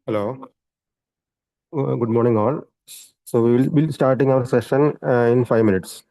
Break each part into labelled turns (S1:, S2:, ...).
S1: Hello. Good morning, all. So we will be starting our session in 5 minutes.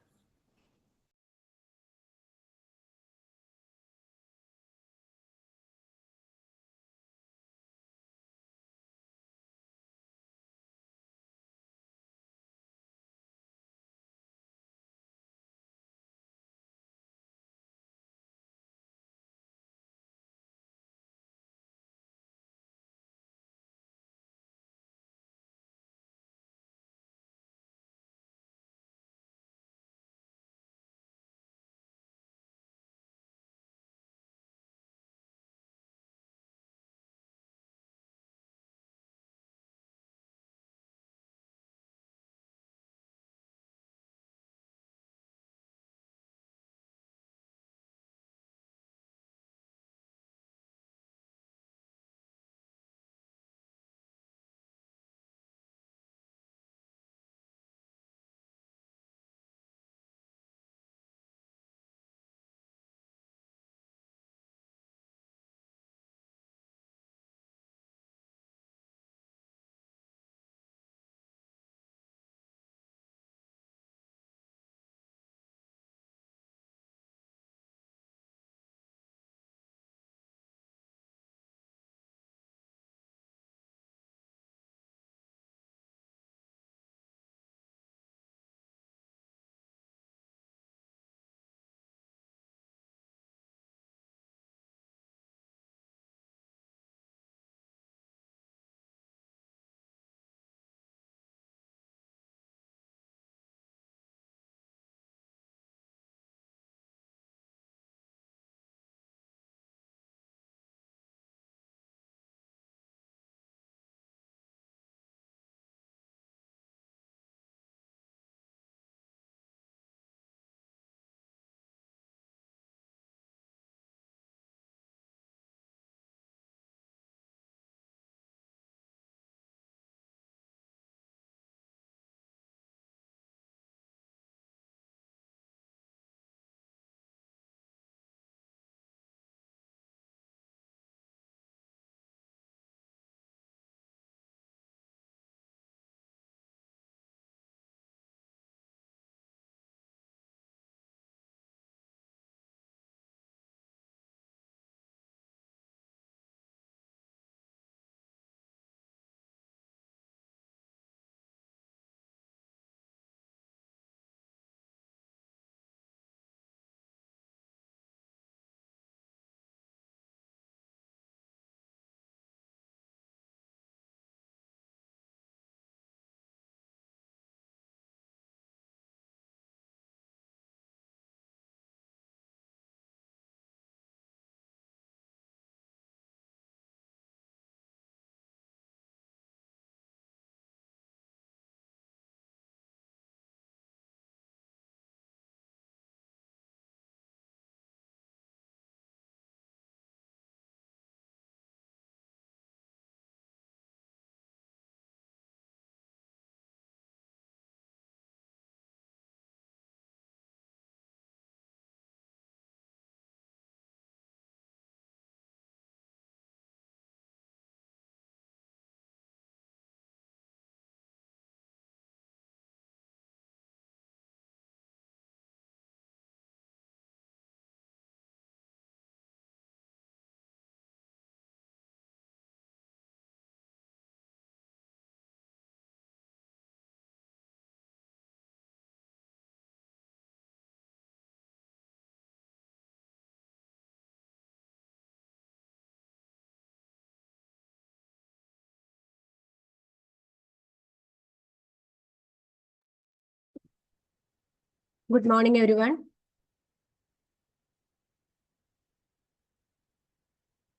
S2: Good morning, everyone.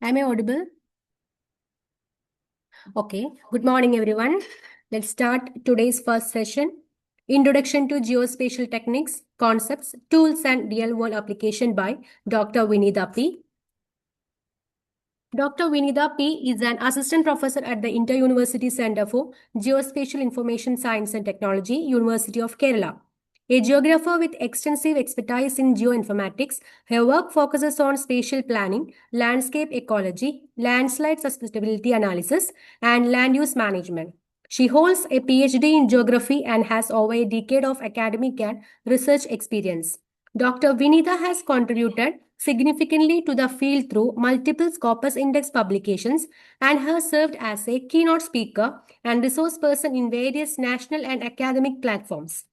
S2: Am I audible? Okay. Good morning, everyone. Let's start today's first session. Introduction to Geospatial Techniques, Concepts, Tools, and Real-World Application by Dr. Vinitha P. Dr. Vinitha P. is an assistant professor at the Inter-University Center for Geospatial Information Science and Technology, University of Kerala. A geographer with extensive expertise in geoinformatics, her work focuses on spatial planning, landscape ecology, landslide susceptibility analysis, and land use management. She holds a PhD in geography and has over a decade of academic and research experience. Dr. Vinitha has contributed significantly to the field through multiple Scopus Index publications and has served as a keynote speaker and resource person in various national and academic platforms.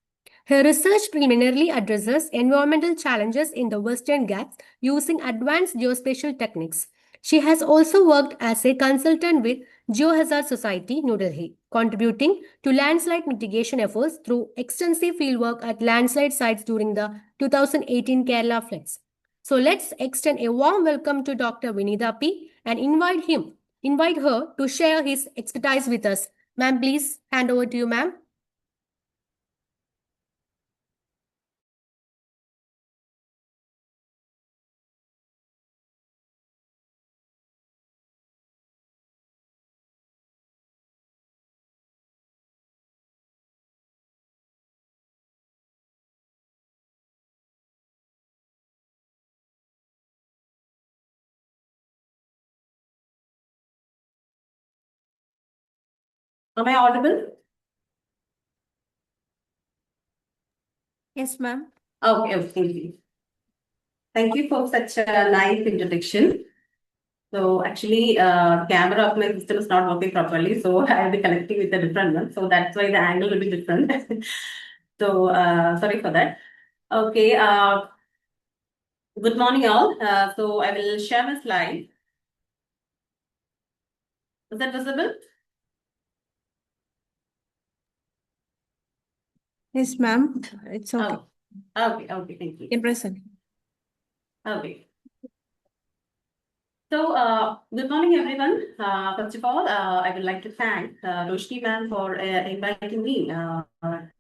S2: Her research primarily addresses environmental challenges in the Western Ghats using advanced geospatial techniques. She has also worked as a consultant with Geohazard Society, New Delhi, contributing to landslide mitigation efforts through extensive fieldwork at landslide sites during the 2018 Kerala floods. So let's extend a warm welcome to Dr. Vinitha P and invite her to share his expertise with us. Ma'am, please hand over to you, ma'am.
S3: Am I audible?
S2: Yes, ma'am.
S3: Okay, thank you. Thank you for such a nice introduction. So actually, camera of my system is not working properly, so I'll be connecting with a different one. So that's why the angle will be different. So sorry for that. Okay. Good morning, all. So I will share my slide. Is that visible?
S4: Yes, ma'am. It's okay.
S3: Oh, okay, thank you.
S4: In present.
S3: Okay. So, good morning, everyone. First of all, I would like to thank Roshni ma'am for inviting me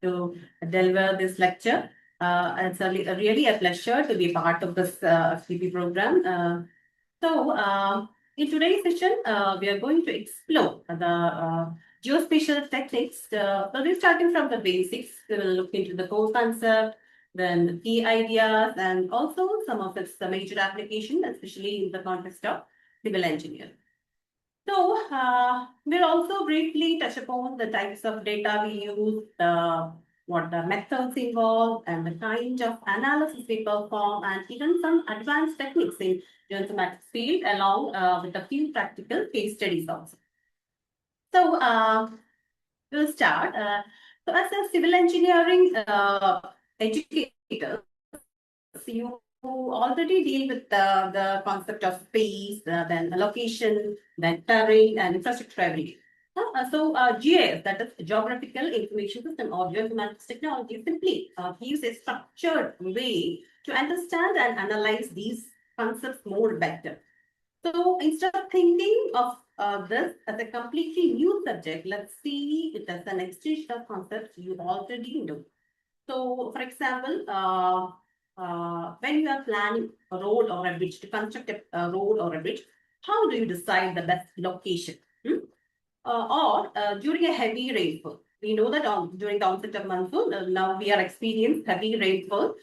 S3: to deliver this lecture. It's really a pleasure to be part of this FTP program. So, in today's session, we are going to explore the geospatial techniques. So, we're starting from the basics. We will look into the core concept, then the key ideas, and also some of its major application, especially in the context of civil engineering. So, we'll also briefly touch upon the types of data we use, what the methods involved, and the kind of analysis we perform, and even some advanced techniques in geoinformatics field, along with a few practical case studies also. So, we'll start. So, as a civil engineering educator, you already deal with the concept of space, then location, then terrain, and infrastructure every day. GIS, that is Geographical Information System or Geoinformatics Technology, simply gives a structured way to understand and analyze these concepts more better. So instead of thinking of this as a completely new subject, let's see it as an extension of concepts you already know. So, for example, when you are planning a road or a bridge, to construct a road or a bridge, how do you decide the best location? Or during a heavy rainfall. We know that during the onset of monsoon, now we are experiencing heavy rainfall.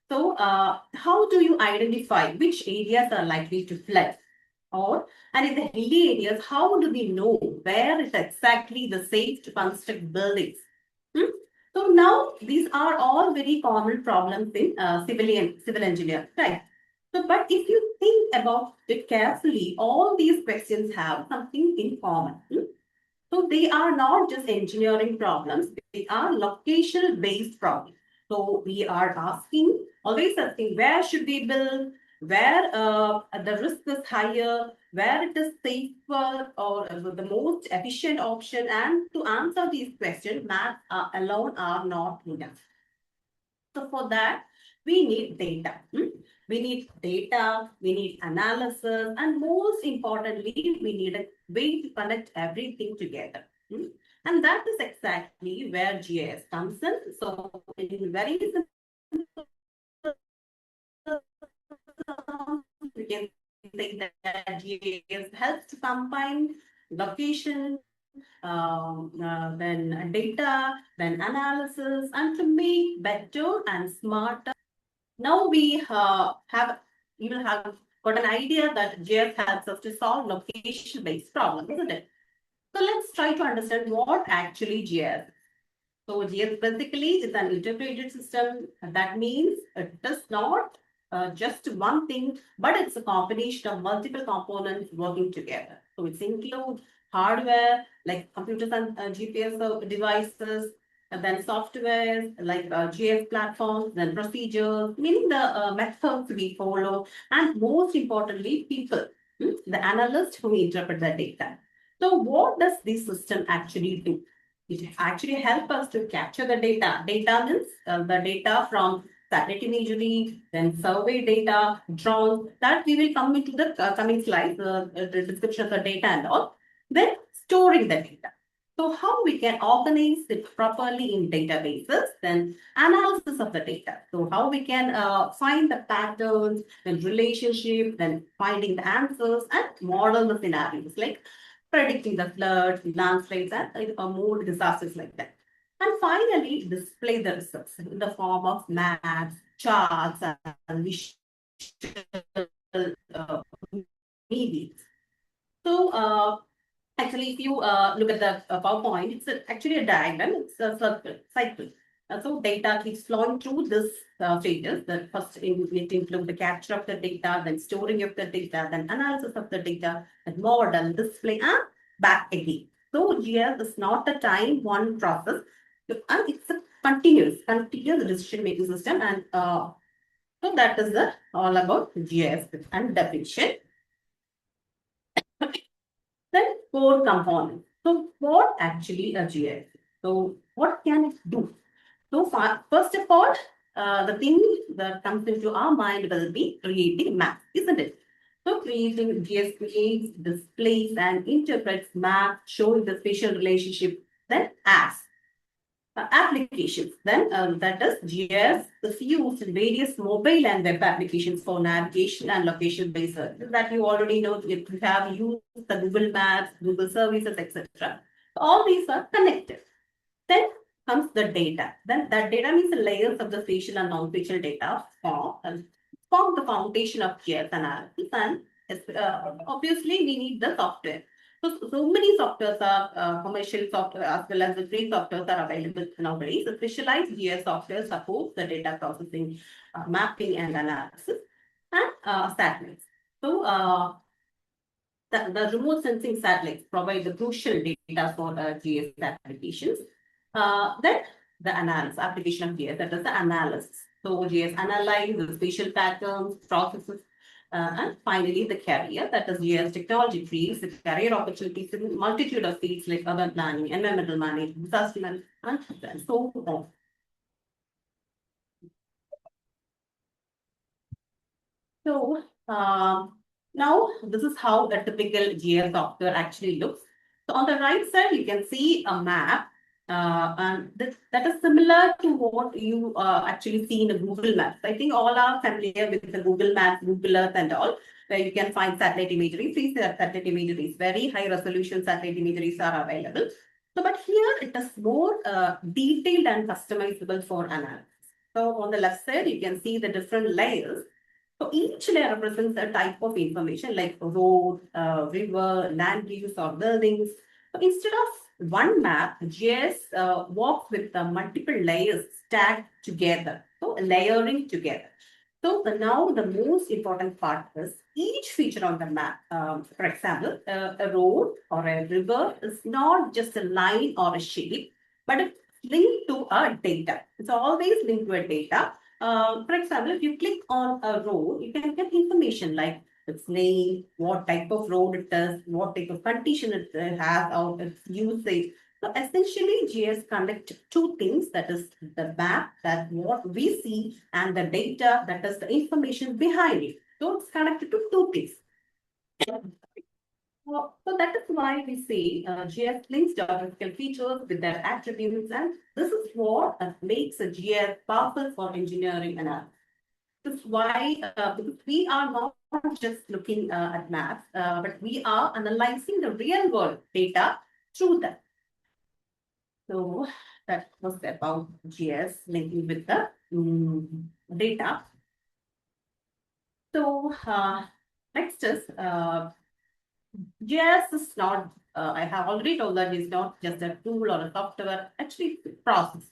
S3: So, how do you identify which areas are likely to flood? And in the hilly areas, how do we know where is exactly the safe to construct buildings? So now these are all very common problems in civil engineering, right? So, but if you think about it carefully, all these questions have something in common. So they are not just engineering problems, they are location-based problems. So we are always asking, where should we build? Where the risk is higher, where it is safer or the most efficient option. And to answer these questions, math alone are not enough. So for that, we need data. We need data, we need analysis, and most importantly, we need a way to connect everything together. And that is exactly where GIS comes in. So in very simple, we can say that GIS helps to combine location, then data, then analysis, and to make better and smarter. Now you will have got an idea that GIS helps us to solve location-based problems, isn't it? So let's try to understand what actually GIS. So GIS basically is an integrated system. That means it does not just one thing, but it's a combination of multiple components working together. So it includes hardware like computers and GPS devices, and then software like GIS platforms, then procedures, meaning the methods we follow, and most importantly, people, the analysts who interpret the data. So what does this system actually do? It actually helps us to capture the data. Data means the data from satellite imagery, then survey data, drones, that we will come into the coming slides, the description of the data and all. Then storing the data. So how we can organize it properly in databases, then analysis of the data. So how we can find the patterns, then relationship, then finding the answers and model the scenarios like predicting the floods, landslides, and more disasters like that. And finally, display the results in the form of maps, charts, and visual uh, media. So, actually, if you look at the PowerPoint, it's actually a diagram, it's a cycle. So data keeps flowing through this stages. The first it includes the capture of the data, then storing of the data, then analysis of the data, then model, display, and back again. So GIS is not a time one process, and it's a continuous decision making system. And so that is all about GIS and definition. Then core components. So what actually a GIS? So what can it do? So first of all, the thing that comes into our mind will be creating maps, isn't it? So creating GIS creates, displays, and interprets maps showing the spatial relationship. Then apps, applications. Then that is GIS is used in various mobile and web applications for navigation and location-based services that you already know. If you have used the Google Maps, Google Services, etc. All these are connected. Then comes the data. Then that data means the layers of the spatial and non-spatial data form the foundation of GIS analysis. And obviously, we need the software. So many softwares are commercial software as well as the free softwares are available nowadays. The specialized GIS software supports the data processing, mapping, and analysis, and satellites. So the remote sensing satellites provide the crucial data for GIS applications. Then the analysis, application of GIS, that is the analysis. So GIS analyze the spatial patterns, processes, and finally the career, that is GIS technology creates the career opportunities in multitude of fields like urban planning, environmental management, disaster management, and so on. So now this is how a typical GIS software actually looks. So on the right side, you can see a map, and that is similar to what you actually see in the Google Maps. I think all are familiar with the Google Maps, Google Earth, and all, where you can find satellite imagery. See that satellite imageries, very high resolution satellite imageries are available. So, but here it is more detailed and customizable for analysis. So on the left side, you can see the different layers. So each layer represents a type of information like road, river, land use, or buildings. So instead of one map, GIS works with multiple layers stacked together. So layering together. So now the most important part is each feature on the map. For example, a road or a river is not just a line or a shape, but it's linked to a data. It's always linked to a data. For example, if you click on a road, you can get information like its name, what type of road it is, what type of condition it has, or its usage. So essentially, GIS connect two things, that is the map, that what we see, and the data, that is the information behind it. So it's connected to two things. So that is why we say GIS links geographical features with their attributes, and this is what makes a GIS powerful for engineering analysis. This is why because we are not just looking at maps, but we are analyzing the real world data through them. So that was about GS linking with the data. So next is GIS is not, I have already told that it's not just a tool or a software, actually it's a process.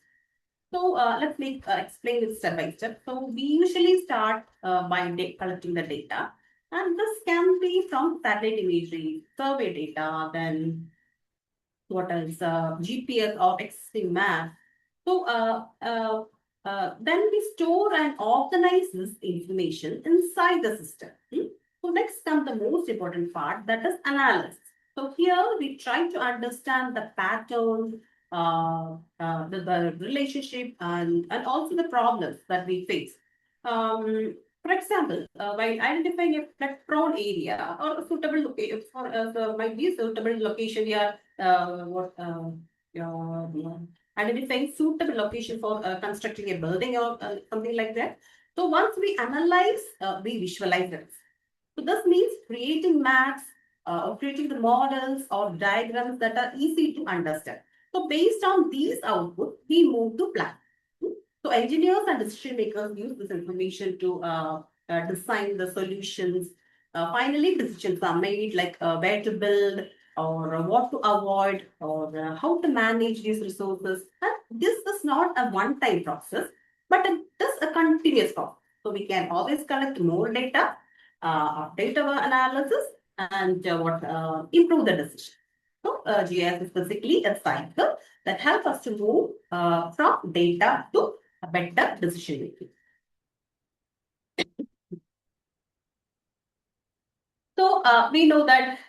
S3: So let's explain it step by step. So we usually start by collecting the data. And this can be from satellite imagery, survey data, then what else, GPS or existing map. So then we store and organize this information inside the system. So next comes the most important part, that is analysis. So here we try to understand the pattern, the relationship, and also the problems that we face. For example, while identifying a flood-prone area or a suitable location for might be a suitable location here, identifying suitable location for constructing a building or something like that. So once we analyze, we visualize it. So this means creating maps or creating the models or diagrams that are easy to understand. So based on these outputs, we move to plan. So engineers and decision makers use this information to design the solutions. Finally, decisions are made like where to build or what to avoid or how to manage these resources. And this is not a one-time process, but it is a continuous process. So we can always collect more data, update our analysis, and improve the decision. So GIS is basically a cycle that helps us to move from data to a better decision making. So we know that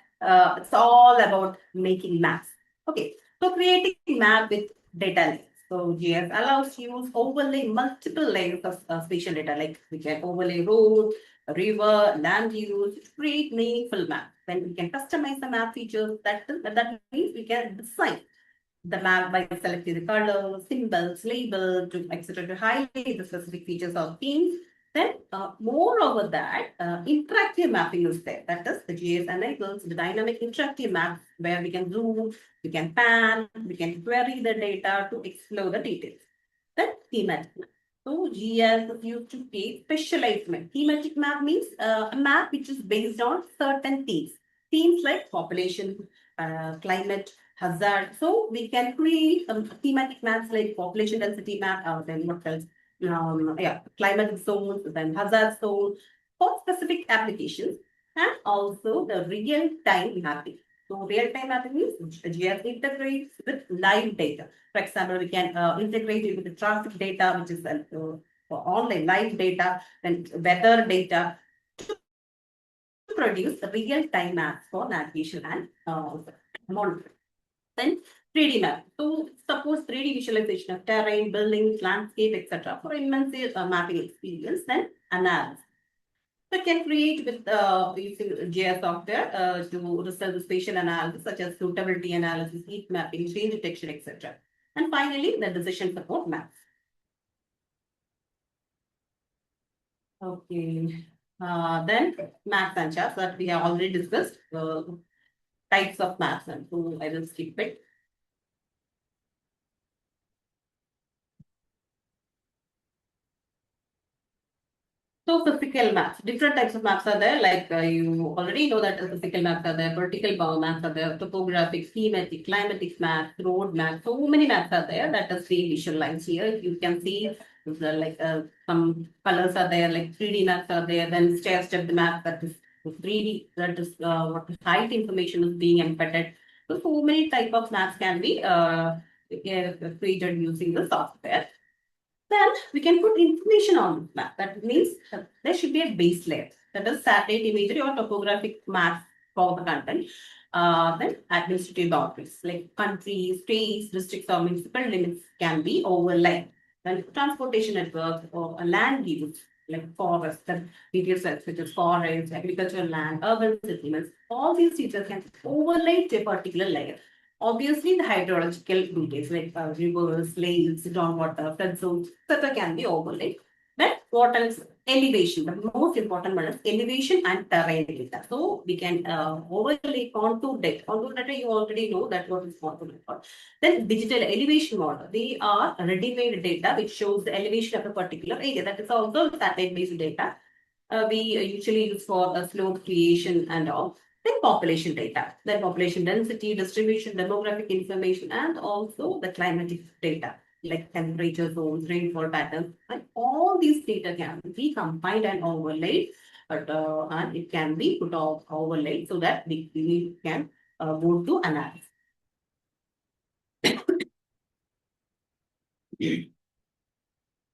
S3: it's all about making maps. Okay, so creating map with data layers. So GIS allows you to overlay multiple layers of spatial data, like we can overlay road, river, land use to create meaningful map. Then we can customize the map features. That means we can design the map by selecting the colors, symbols, labels, etc. to highlight the specific features of themes. Then, moreover that, interactive mapping is there. That is, the GIS enables the dynamic interactive map where we can zoom, we can pan, we can query the data to explore the details. Then, thematic map. So, GIS is used to create specialized map. Thematic map means a map which is based on certain themes. Themes like population, climate, hazard. So we can create thematic maps like population density map, then what else? Climate zones, then hazard zones for specific applications, and also the real-time mapping. So real-time mapping means GIS integrates with live data. For example, we can integrate it with the traffic data, which is for online live data, then weather data to produce real-time maps for navigation and monitoring. Then 3D map. So suppose 3D visualization of terrain, buildings, landscape, etc. for immense mapping experience. Then analysis. So you can create with using GIS software to result the spatial analysis such as suitability analysis, heat mapping, change detection, etc. And finally, the decision support maps. Okay. Then maps and charts that we have already discussed. Types of maps, and so I will skip it. So physical maps, different types of maps are there. Like you already know that physical maps are there, political power maps are there, topographic, thematic, climatic maps, road maps. So many maps are there that is being visualized here. You can see some colors are there, like 3D maps are there. Then stair-stepped map that is 3D, that is what height information is being embedded. So many type of maps can be created using the software. Then we can put information on the map. That means there should be a base layer. That is satellite imagery or topographic map for the content. Then administrative boundaries like countries, states, districts, or municipal limits can be overlaid. Then transportation networks or land use like forests, the details such as forests, agricultural land, urban settlements. All these features can overlay to a particular layer. Obviously, the hydrological details like rivers, lakes, groundwater, flood zones, etc. can be overlaid. Then what else? Elevation. The most important one is elevation and terrain data. So we can overlay contour data. Contour data you already know that what is contour data. Then digital elevation model. They are ready-made data which shows the elevation of a particular area. That is also satellite-based data. We usually use for slope creation and all. Then population data. Then population density, distribution, demographic information, and also the climatic data like temperature zones, rainfall patterns, and all these data can be combined and overlaid, and it can be put off overlaid so that we can go to analysis.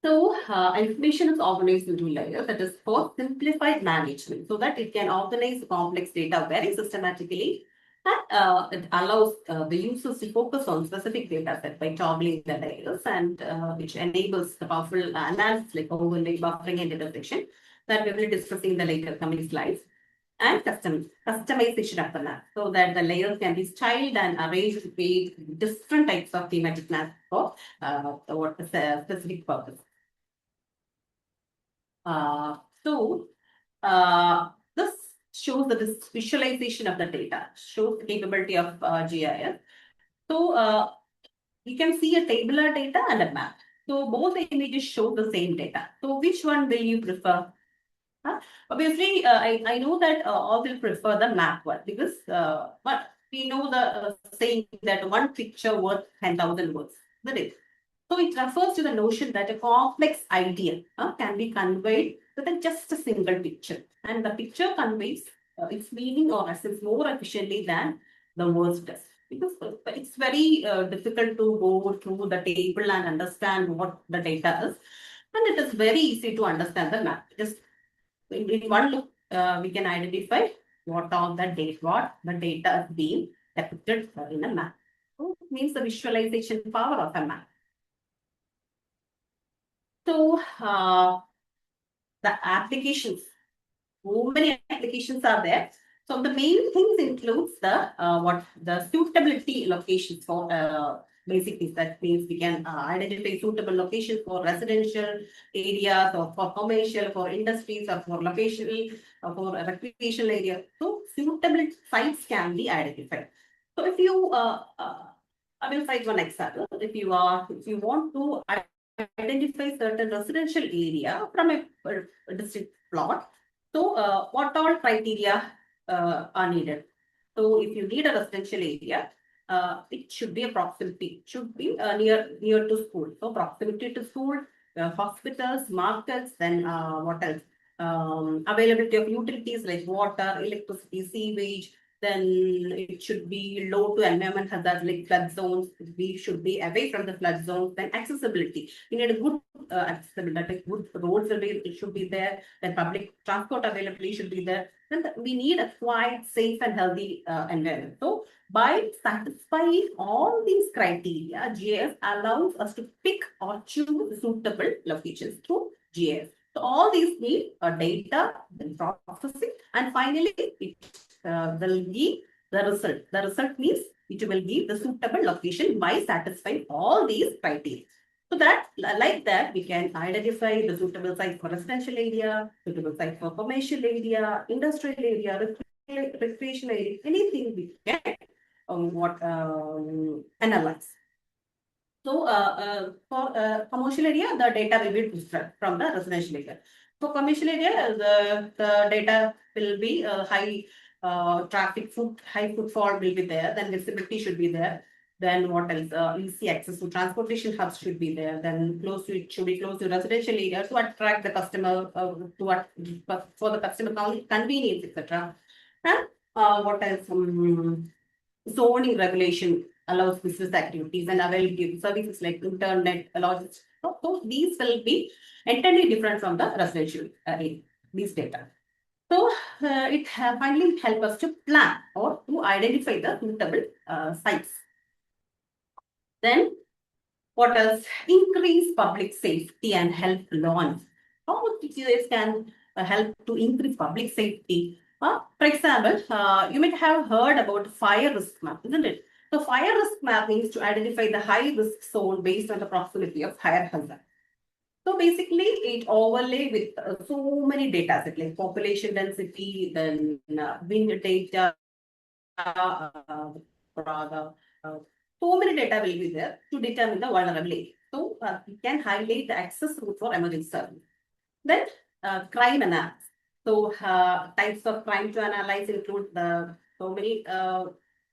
S3: So, information is organized into layers, that is for simplified management, so that it can organize complex data very systematically, and it allows the users to focus on specific data set by toggling the layers, and which enables the powerful analysis like overlay, buffering, and intersection that we will be discussing in the later coming slides. And customization of the map, so that the layers can be styled and arranged with different types of thematic maps for what is a specific purpose. So this shows that this visualization of the data shows the capability of GIS. So you can see a tabular data and a map. So both the images show the same data. So which one will you prefer? Obviously, I know that all will prefer the map one because but we know the saying that one picture worth 10,000 words. That is. So it refers to the notion that a complex idea can be conveyed with just a single picture. And the picture conveys its meaning or essence more efficiently than the words does. Because it's very difficult to go through the table and understand what the data is. And it is very easy to understand the map. Just in one look, we can identify what the data is being depicted in a map. So it means the visualization power of a map. So the applications, so many applications are there. So the main things includes the suitability locations for basic things. That means we can identify suitable locations for residential areas or for commercial, for industries or for location for recreational areas. So suitable sites can be identified. So if you I will cite one example. If you want to identify certain residential area from a district plot. So, what all criteria are needed? So, if you need a residential area, it should be a proximity, should be near to school. So, proximity to school, hospitals, markets, then what else? Availability of utilities like water, electricity, sewage, then it should be low to environment hazards like flood zones. We should be away from the flood zones. Then accessibility. We need a good accessibility. That is, good roads it should be there. Then public transport availability should be there. Then we need a quiet, safe, and healthy environment. So by satisfying all these criteria, GIS allows us to pick or choose suitable locations through GIS. So all these need data, then processing, and finally it will give the result. The result means it will give the suitable location by satisfying all these criteria. So that, like that, we can identify the suitable site for residential area, suitable site for commercial area, industrial area, recreational area, anything we can analyze. So for commercial area, the data will be different from the residential area. For commercial area, the data will be high high footfall will be there. Then visibility should be there. Then what else? Easy access to transportation hubs should be there. Then close to it should be close to residential area to attract the customer for the customer convenience, etc. And what else? Zoning regulation allows business activities and availability of services like internet, logistics. So these will be entirely different from the residential area, these data. So it finally helps us to plan or to identify the suitable sites. Then what else? Increase public safety and help law enforcement. How GIS can help to increase public safety? For example, you might have heard about fire risk map, isn't it? So fire risk map means to identify the high risk zone based on the proximity of fire hazard. So basically, it overlay with so many data sets like population density, then wind data, rather, so many data will be there to determine the vulnerability. So we can highlight the access route for emergency service. Then crime analysis. So types of crime to analyze include the so many.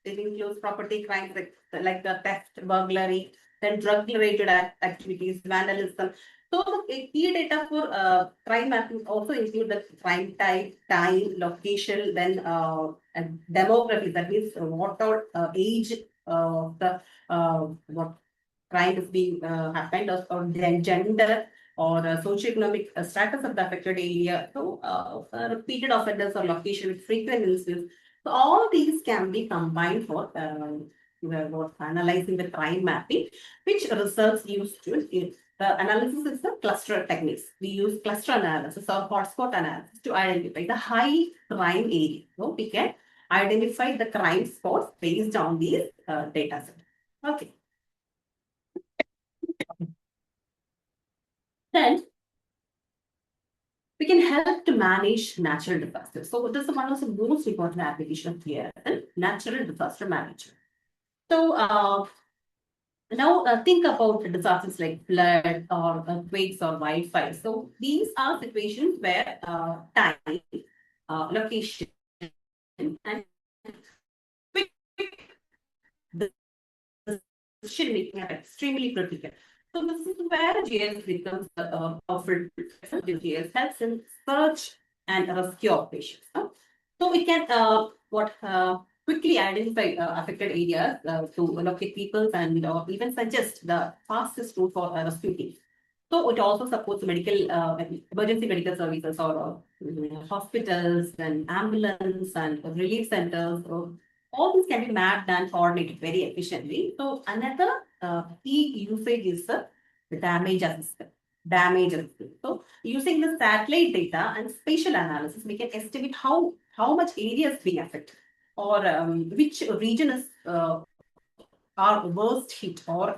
S3: It includes property crimes like the theft, burglary, then drug-related activities, vandalism. So the key data for crime mapping also include the crime type, time, location, then and demography. That means what our age the what crime is being happened, or then gender or socioeconomic status of the affected area. So repeated offenders or location with frequent incidents. So all these can be combined for analyzing the crime mapping, which results used to it. The analysis is the cluster techniques. We use cluster analysis or hotspot analysis to identify the high crime area. So we can identify the crime spots based on these data sets. Okay. Then we can help to manage natural disasters. So this is one of the most important applications here, natural disaster management. So now think about disasters like flood or earthquakes or wildfires. So these are situations where time, location, and quick decision making are extremely critical. So this is where GIS becomes powerful. GIS helps in search and rescue operations. So we can quickly identify affected areas to locate people and even suggest the fastest route for rescue teams. So it also supports medical emergency medical services or hospitals and ambulance and relief centers. All these can be mapped and coordinated very efficiently. So another key usage is the damage assessment. Damage assessment. So using the satellite data and spatial analysis, we can estimate how much area is being affected or which region is are worst hit or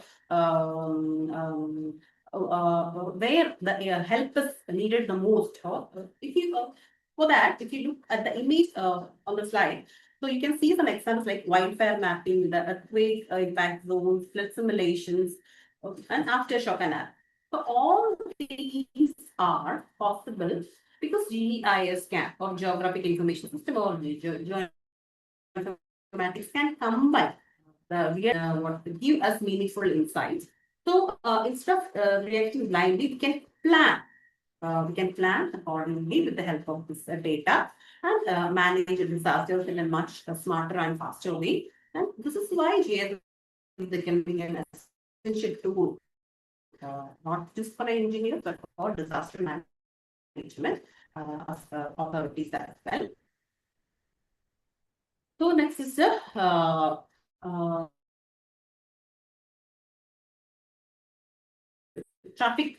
S3: where the help is needed the most. Or if you for that, if you look at the image on the slide, so you can see some examples like wildfire mapping, the earthquake impact zones, flood simulations, and aftershock analysis. So all these are possible because GIS can or geographic information system or geoinformatics can combine what give us meaningful insights. So instead of reacting blindly, we can plan. We can plan accordingly with the help of this data and manage disasters in a much smarter and faster way. And this is why GIS is becoming an essential tool, not just for engineers, but for disaster management authorities as well. So next is the traffic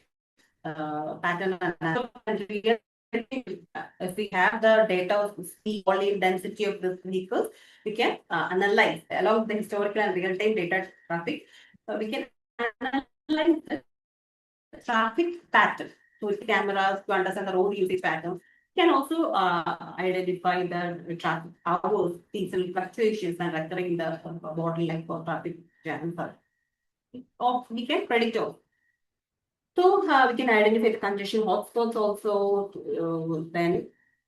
S3: pattern analysis. If we have the data of speed, volume, density of the vehicles, we can analyze along with the historical and real-time data traffic. We can analyze the traffic pattern. So with cameras to understand the road usage pattern. We can also identify the traffic hours, seasonal fluctuations, and recurring the bottleneck for traffic jams. Or we can predict also. So we can identify the congestion hotspots also, then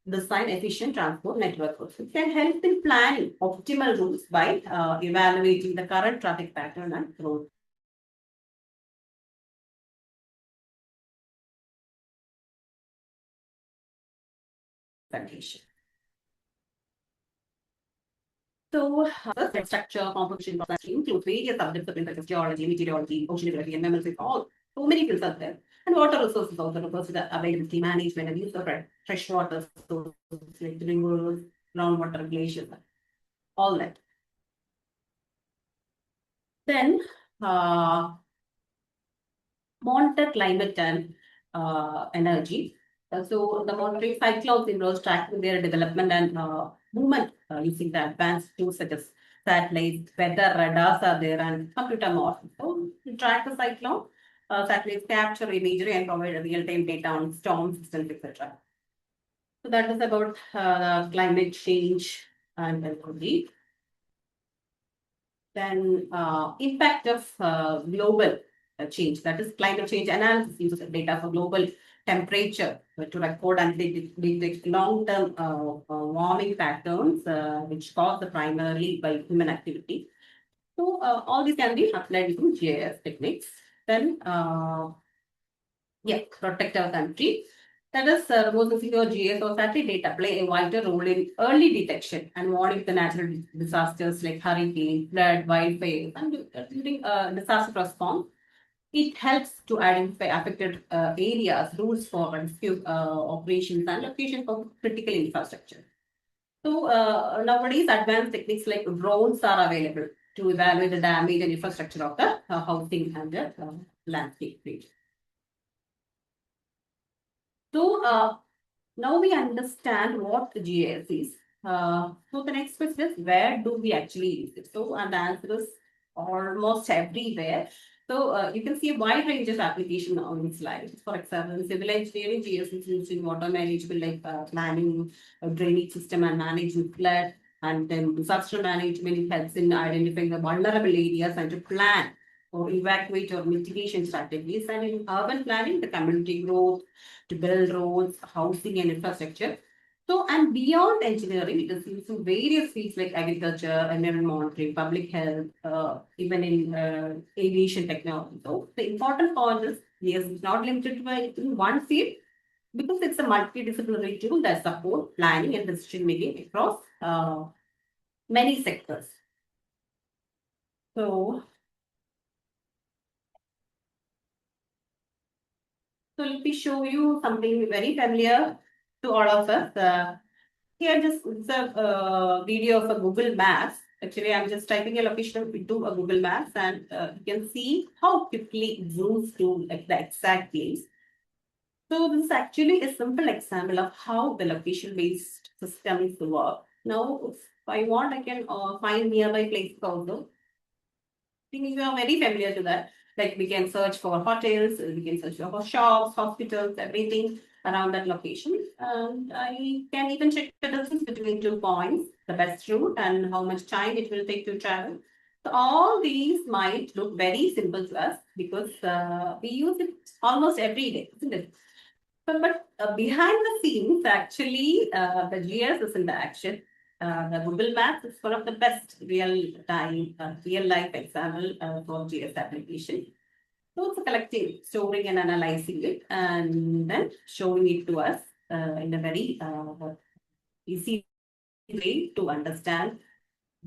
S3: design efficient transport networks. It can help in planning optimal routes by evaluating the current traffic pattern and road condition. So the structure, composition, process includes various subdisciplines such as geology, meteorology, oceanography, and memory. All so many fields are there. And water resources also refers to the availability, management, and use of fresh water sources like rivers, groundwater, glaciers, all that. Then monitor climate and energy. So the monitoring cyclones involves tracking their development and movement using the advanced tools such as satellites, weather radars are there, and computer models. So to track the cyclone, satellites capture imagery and provide real-time data on storm systems, etc. So that is about climate change and energy. Then impact of global change, that is climate change analysis uses data for global temperature to record and detect long-term warming patterns which caused primarily by human activity. So all these can be applied using GIS techniques. Then protect our country. That is, remote sensing or GIS or satellite data play a vital role in early detection and warning the natural disasters like hurricane, flood, wildfires, and during disaster response. It helps to identify affected areas, routes for rescue operations, and location for critical infrastructure. So nowadays, advanced techniques like drones are available to evaluate the damage and infrastructure of the housing and the landscape region. So now we understand what GIS is. So the next question is, where do we actually use it? So, and the answer is almost everywhere. So you can see a wide range of application on this slide. For example, in civil engineering, GIS is used in water management like planning, drainage system and managing flood. And then disaster management, it helps in identifying the vulnerable areas and to plan or evacuate or mitigation strategies. And in urban planning, the community growth, to build roads, housing, and infrastructure. So, and beyond engineering, it is used in various fields like agriculture, environment monitoring, public health, even in aviation technology. So, the important point is, yes, it's not limited to one field because it's a multidisciplinary tool that supports planning and decision making across many sectors. So let me show you something very familiar to all of us. Here, just it's a video of a Google Maps. Actually, I'm just typing a location into a Google Maps, and you can see how quickly it zooms to the exact place. So this is actually a simple example of how the location-based systems work. Now, if I want, I can find nearby places also. I think you are very familiar to that. Like we can search for hotels, we can search for shops, hospitals, everything around that location. And I can even check the distance between 2 points, the best route, and how much time it will take to travel. So all these might look very simple to us because we use it almost every day, isn't it? But behind the scenes, actually, the GIS is in the action. The Google Maps is one of the best real-time, real-life example for GIS application. So it's collecting, storing, and analyzing it, and then showing it to us in a very easy way to understand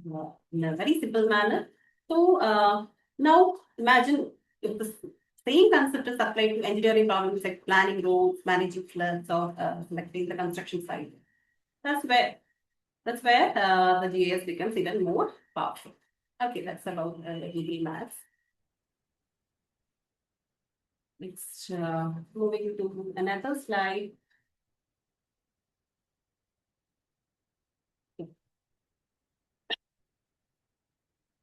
S3: in a very simple manner. So now imagine if the same concept is applied to engineering problems like planning roads, managing floods, or selecting the construction site. That's where the GIS becomes even more powerful. Okay, that's about Google Maps. Next, moving to another slide.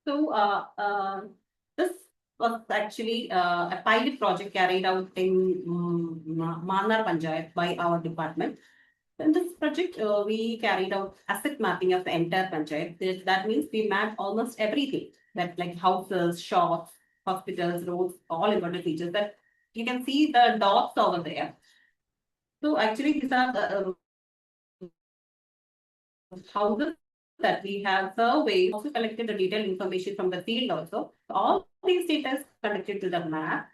S3: So this was actually a pilot project carried out in Mannar Panchayat by our department. In this project, we carried out asset mapping of the entire panchayat. That means we mapped almost everything, that like houses, shops, hospitals, roads, all important features that you can see the dots over there. So actually, these are the houses that we have surveyed. Also collected the detailed information from the field also. All these data is connected to the map.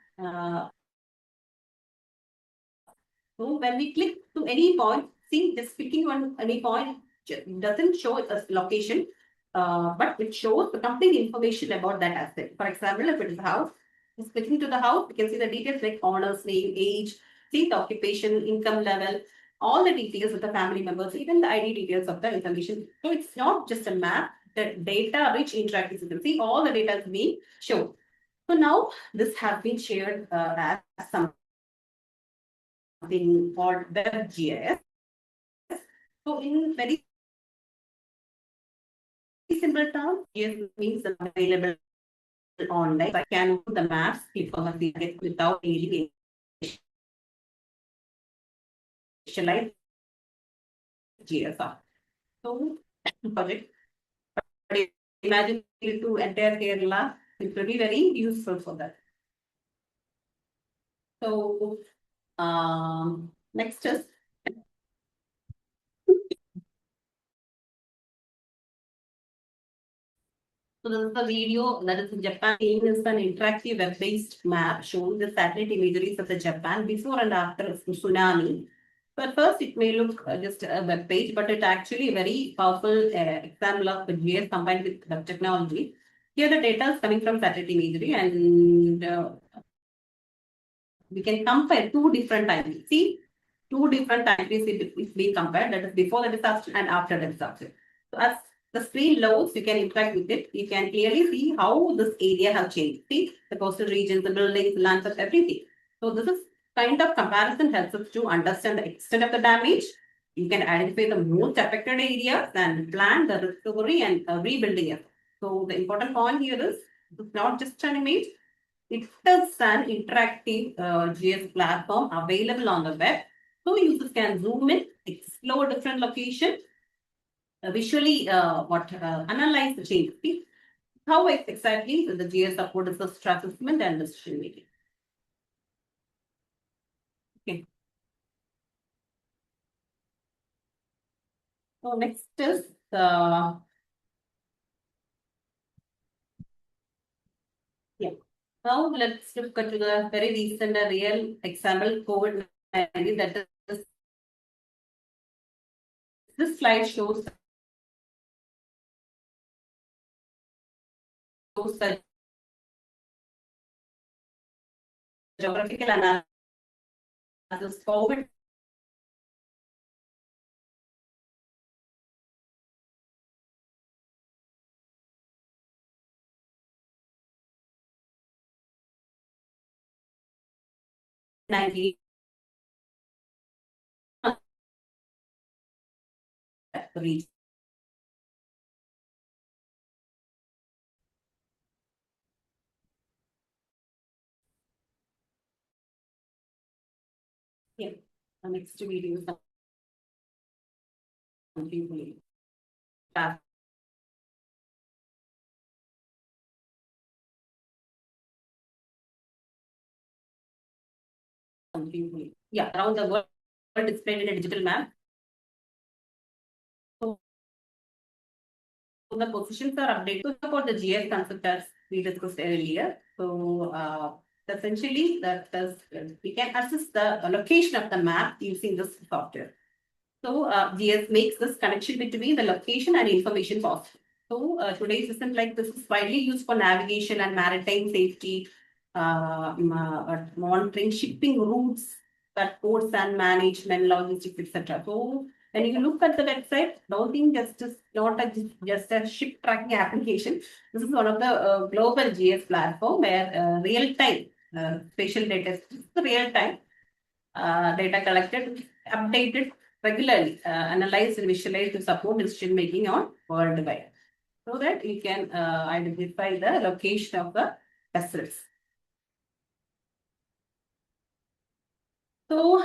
S3: So when we click to any point, see just clicking on any point doesn't show a location, but it shows the complete information about that asset. For example, if it is a house, just clicking to the house, you can see the details like owner's name, age, see the occupation, income level, all the details of the family members, even the ID details of the information. So it's not just a map, the data rich interactive. You can see all the data is being shown. So now this has been shared as something called WebGIS. So in very simple terms, GIS means available online. I can do the maps, click on the target without needing specialized GSR. So, project, but imagine it to entire Kerala, it will be very useful for that. So, next is so this is the video that is in Japan. Is an interactive web-based map showing the satellite imageries of the Japan before and after tsunami. So at first, it may look just a web page, but it actually a very powerful example of the GIS combined with web technology. Here, the data is coming from satellite imagery, and we can compare two different times. See, two different times is being compared. That is before the disaster and after the disaster. So as the screen loads, you can interact with it. You can clearly see how this area has changed. See, the coastal regions, the buildings, the landscape, everything. So this is kind of comparison helps us to understand the extent of the damage. You can identify the most affected areas and plan the recovery and rebuilding it. So the important point here is it's not just an image. It is an interactive GS platform available on the web. So users can zoom in, explore different locations, visually analyze the changes. How exactly the GS supports the stress assessment and decision making. Okay. So next is Now let's look at the very recent real example COVID-19. That is, this slide shows the geographical analysis COVID -19 region. Yeah, the next video is something yeah, around the world displayed in a digital map. So the positions are updated for the GS concept as we discussed earlier. So essentially that is we can assess the location of the map using this software. So GS makes this connection between the location and information possible. So today's system like this is widely used for navigation and maritime safety, monitoring shipping routes, ports and management, logistics, etc. So when you look at the website, don't think just a ship tracking application. This is one of the global GS platform where real time spatial data, real time data collected, updated regularly, analyzed and visualized to support decision making on worldwide, so that you can identify the location of the vessels. So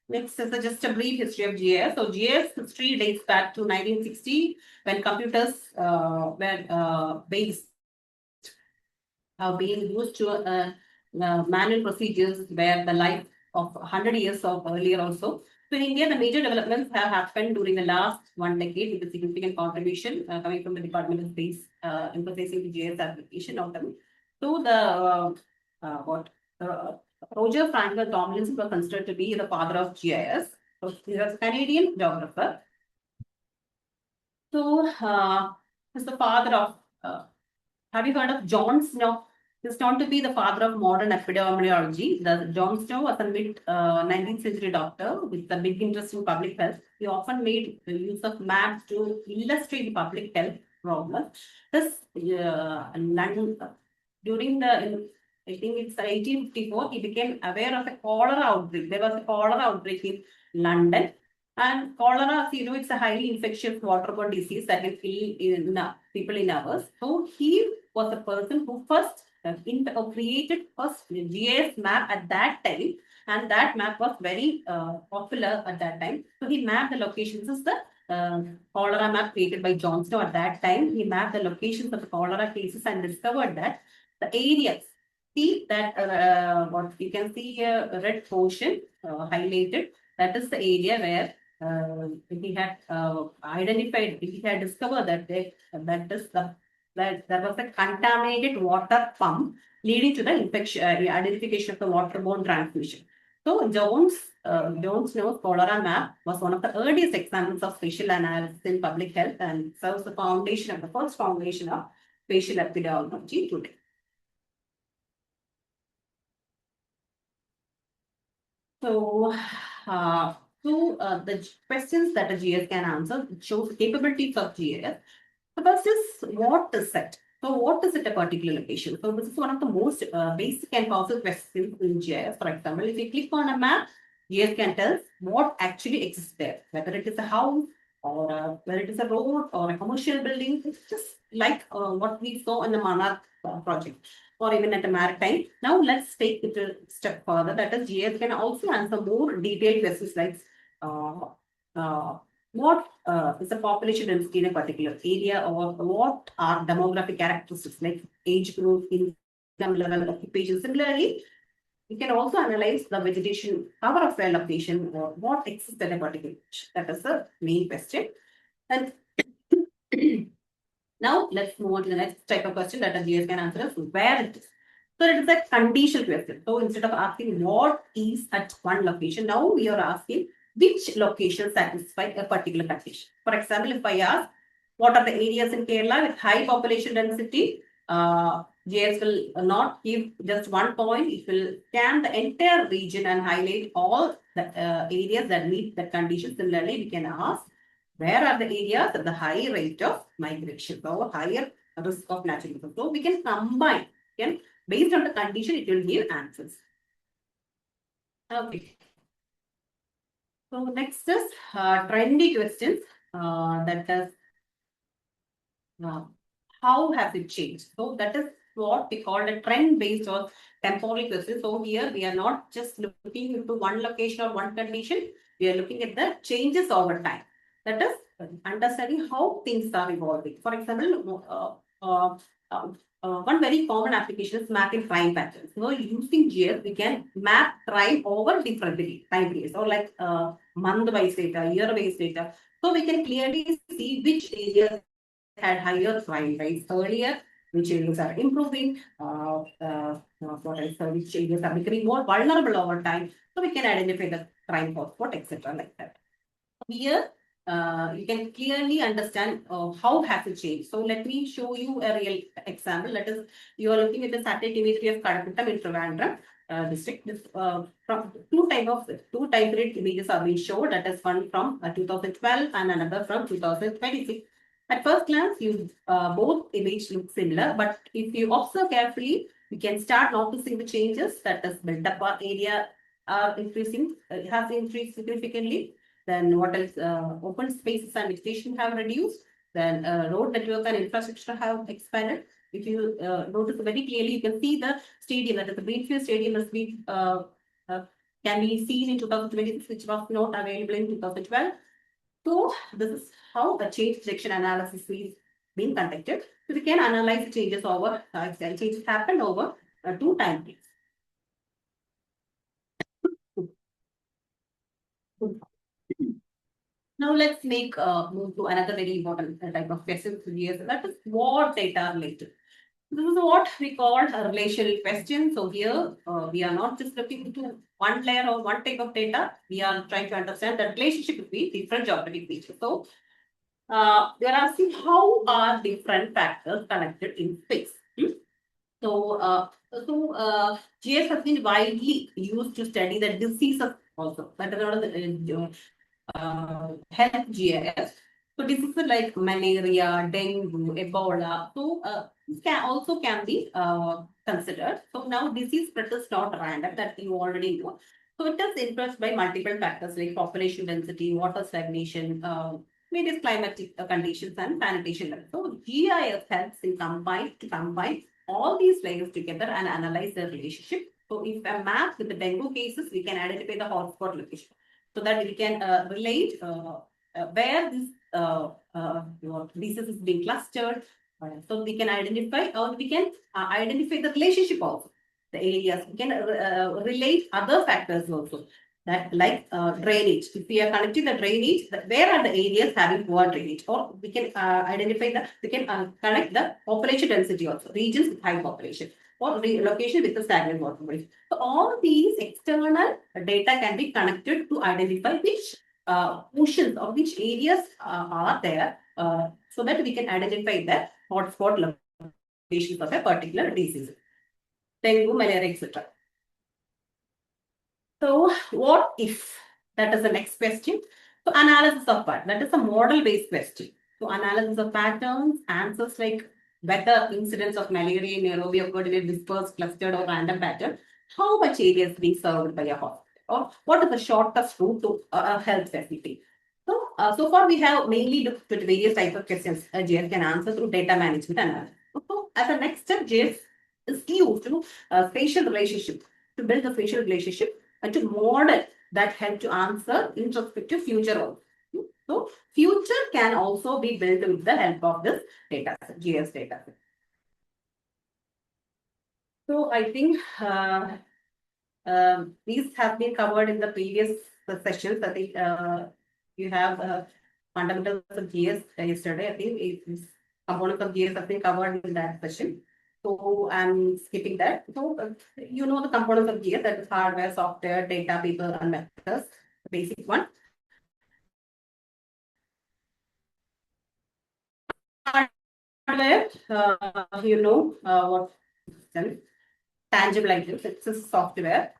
S3: next is just a brief history of GIS. So GIS history dates back to 1960 when computers were being used to manual procedures where the life of 100 years of earlier also. So in India, the major developments have happened during the last 1 decade with a significant contribution coming from the Department of Space, emphasizing the GIS application of them. So the Roger Franklin Tomlinson was considered to be the father of GIS. So he was a Canadian geographer. So he's the father of have you heard of John Snow? He's known to be the father of modern epidemiology. John Snow was a mid-19th century doctor with a big interest in public health. He often made use of maps to illustrate public health problems. This during the I think it's 1854, he became aware of a cholera outbreak. There was a cholera outbreak in London. And cholera, as you know, it's a highly infectious waterborne disease that will kill people in hours. So he was the person who first created first GIS map at that time, and that map was very popular at that time. So he mapped the locations. This is the cholera map created by John Snow at that time. He mapped the locations of the cholera cases and discovered that the areas. See that what you can see here, a red portion highlighted. That is the area where he had identified. He had discovered that that there was a contaminated water pump leading to the infection, identification of the waterborne transmission. So Jones Snow's cholera map was one of the earliest examples of spatial analysis in public health and serves the foundation of the first foundation of spatial epidemiology today. So, the questions that a GIS can answer shows the capabilities of GIS. The first is what is it? So, what is it a particular location? So, this is one of the most basic and powerful questions in GIS. For example, if you click on a map, GIS can tell what actually exists there, whether it is a house or whether it is a road or a commercial building. It's just like what we saw in the Monarch project or even at a maritime. Now let's take it a step further. That is, GIS can also answer more detailed questions like what is the population density in a particular area, or what are demographic characteristics like age group, income level, occupation. Similarly, you can also analyze the vegetation cover of a location or what exists at a particular. That is the main question. And now let's move on to the next type of question that a GIS can answer is where it is. So it is a conditional question. So instead of asking what is at one location, now we are asking which location satisfy a particular condition. For example, if I ask what are the areas in Kerala with high population density, GIS will not give just one point. It will scan the entire region and highlight all the areas that meet the condition. Similarly, we can ask where are the areas at the high rate of migration or higher risk of natural disaster. So we can combine, based on the condition, it will give answers. Okay. So next is trendy questions. That is, how has it changed? So that is what we call a trend based or temporal question. So here we are not just looking into one location or one condition. We are looking at the changes over time. That is understanding how things are evolving. For example, one very common application is mapping time patterns. So using GIS, we can map time over different time periods, or like month-wise data, year-wise data. So we can clearly see which areas had higher crime rates earlier, which areas are improving, which areas are becoming more vulnerable over time. So we can identify the crime hotspot, etc. like that. Here, you can clearly understand how has it changed. So let me show you a real example. That is, you are looking at the satellite imagery of Kadapattam in Trivandrum district. This, from two time period images are being shown. That is one from 2012 and another from 2026. At first glance, both images look similar, but if you observe carefully, you can start noticing the changes. That is, built-up area are increasing, has increased significantly. Then what else? Open spaces and vegetation have reduced. Then road network and infrastructure have expanded. If you notice very clearly, you can see the stadium, that is the Greenfield Stadium, has been can be seen in 2026, which was not available in 2012. So this is how the change detection analysis is being conducted. So we can analyze changes over changes happened over 2 time periods. Now let's move to another very important type of question, that is what data related. This is what we call a relational question. So here we are not just looking into one layer or one type of data. We are trying to understand the relationship between different geographic features. So we are asking how are different factors connected in space. So GIS has been widely used to study the diseases also. That is not health GIS. So diseases like malaria, dengue, Ebola. So this can be considered. So now disease spread is not random, that you already know. So it is influenced by multiple factors like population density, water stagnation, various climatic conditions and sanitation levels. So GIS helps in combine all these layers together and analyze their relationship. So if a map with the dengue cases, we can identify the hotspot location so that we can relate where this disease is being clustered. So we can identify, or we can identify the relationship also, the areas. We can relate other factors also, that like drainage. If we are connecting the drainage, where are the areas having poor drainage? Or we can identify we can connect the population density also, regions with high population, or location with the stagnant population. So all these external data can be connected to identify which portions or which areas are there, so that we can identify the hotspot locations of a particular disease, dengue, malaria, etc. So what if? That is the next question. So analysis of what? That is a model-based question. So analysis of patterns, answers like whether incidence of malaria in Nairobi occurred in a dispersed, clustered, or random pattern. How much area is being served by a hospital? Or what is the shortest route to a health facility? So far we have mainly looked at various types of questions GIS can answer through data management analysis. So as a next step, GIS is used to spatial relationship, to build the spatial relationship and to model that help to answer introspective future also. So future can also be built with the help of this data set, GIS data set. So I think these have been covered in the previous sessions. I think you have fundamentals of GIS yesterday. I think components of GIS have been covered in that session. So I'm skipping that. So you know the components of GIS, that is hardware, software, data, people, and methods, the basic one. Hardware, you know what tangible items. It's a software.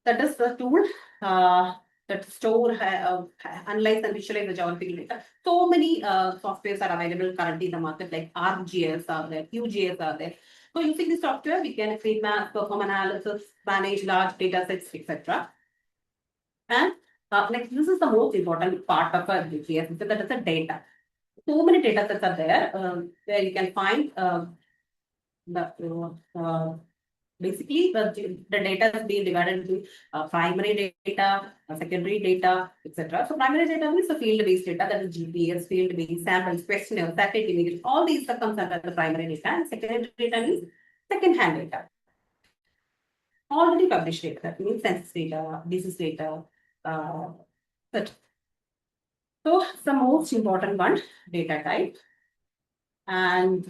S3: That is the tool that store, analyze and visualize the geographical data. So many softwares are available currently in the market, like ArcGIS are there, QGIS are there. So using this software, we can create maps, perform analysis, manage large data sets, etc. And next, this is the most important part of a GIS, that is the data. So many data sets are there where you can find basically the data is being divided into primary data, secondary data, etc. So primary data means the field-based data, that is GPS, field-based samples, questionnaires, satellite images. All these comes under the primary data. And secondary data means second-hand data, already published data. That means census data, disease data, etc. So it's the most important one, data type. And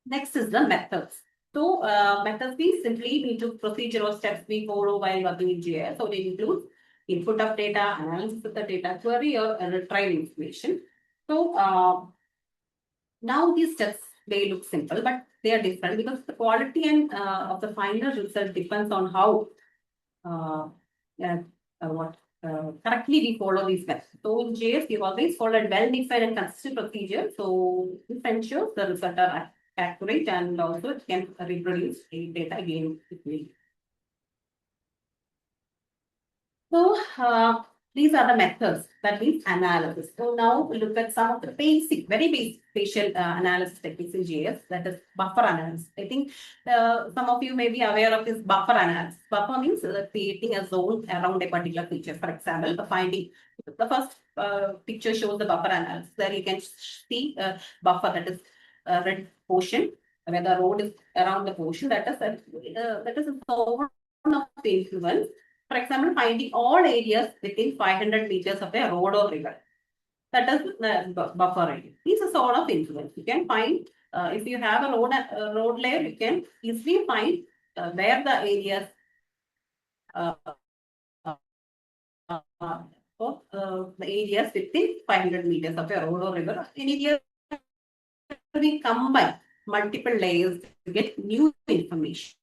S3: next is the methods. So methods we simply need to procedural steps we follow while working in GIS. So they include input of data, analysis of the data, query or retrieve information. So now these steps may look simple, but they are different because the quality and of the final result depends on how correctly we follow these steps. So in GIS, we always follow a well-defined and consistent procedure. So this ensures the results are accurate and also it can reproduce the data again quickly. So these are the methods, that means analysis. So now we look at some of the basic, very basic spatial analysis techniques in GIS, that is buffer analysis. I think some of you may be aware of this buffer analysis. Buffer means creating a zone around a particular feature. For example, the first picture shows the buffer analysis. There you can see a buffer, that is red portion, where the road is around the portion, that is a zone of influence. For example, finding all areas within 500 meters of a road or river. That is the buffer area. This is sort of influence. You can find, if you have a road layer, you can easily find where the areas the areas within 500 meters of a road or river. In area, we combine multiple layers to get new information.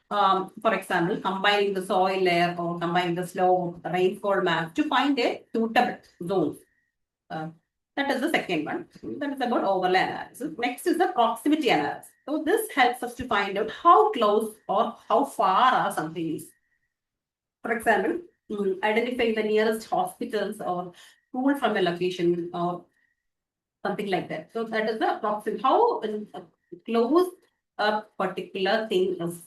S3: For example, combining the soil layer or combining the slope, rainfall map to find a suitable zone. That is the second one. That is about overlay analysis. Next is the proximity analysis. So this helps us to find out how close or how far are something is. For example, identifying the nearest hospitals or tool from a location or something like that. So that is the approximate, how close a particular thing is.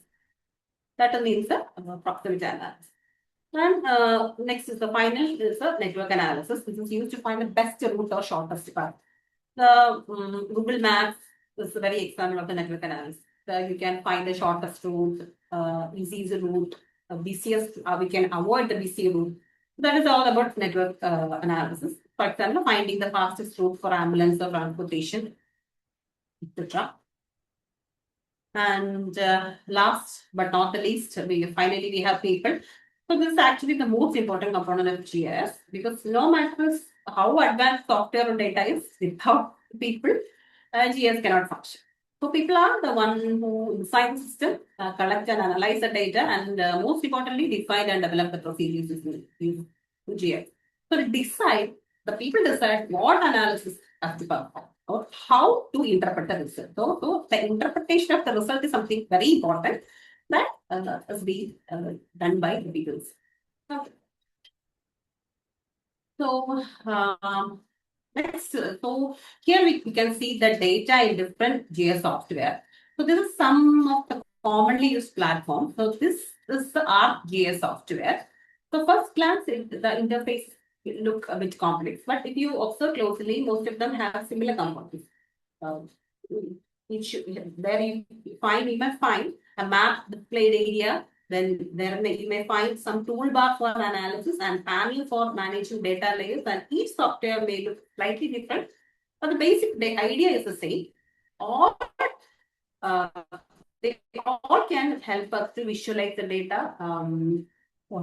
S3: That means the approximate analysis. And next is the final is the network analysis. This is used to find the best route or shortest path. The Google Maps is a very example of the network analysis. You can find the shortest route, easiest route, busiest, we can avoid the busy route. That is all about network analysis. For example, finding the fastest route for ambulance or transportation, etc. And last but not the least, finally we have people. So this is actually the most important component of GIS, because no matter how advanced software or data is, without people, GIS cannot function. So people are the one who design the system, collect and analyze the data, and most importantly, define and develop the procedures using GIS. So the people decide what analysis has to perform or how to interpret the result. So the interpretation of the result is something very important that is being done by the people. Okay. So next, so here we can see the data in different GIS software. So this is some of the commonly used platforms. So this is the ArcGIS software. So first glance, the interface look a bit complex, but if you observe closely, most of them have similar components. There you must find a map displayed area. Then you may find some toolbar for analysis and panel for managing data layers, and each software may look slightly different, but the basic idea is the same. All they all can help us to visualize the data,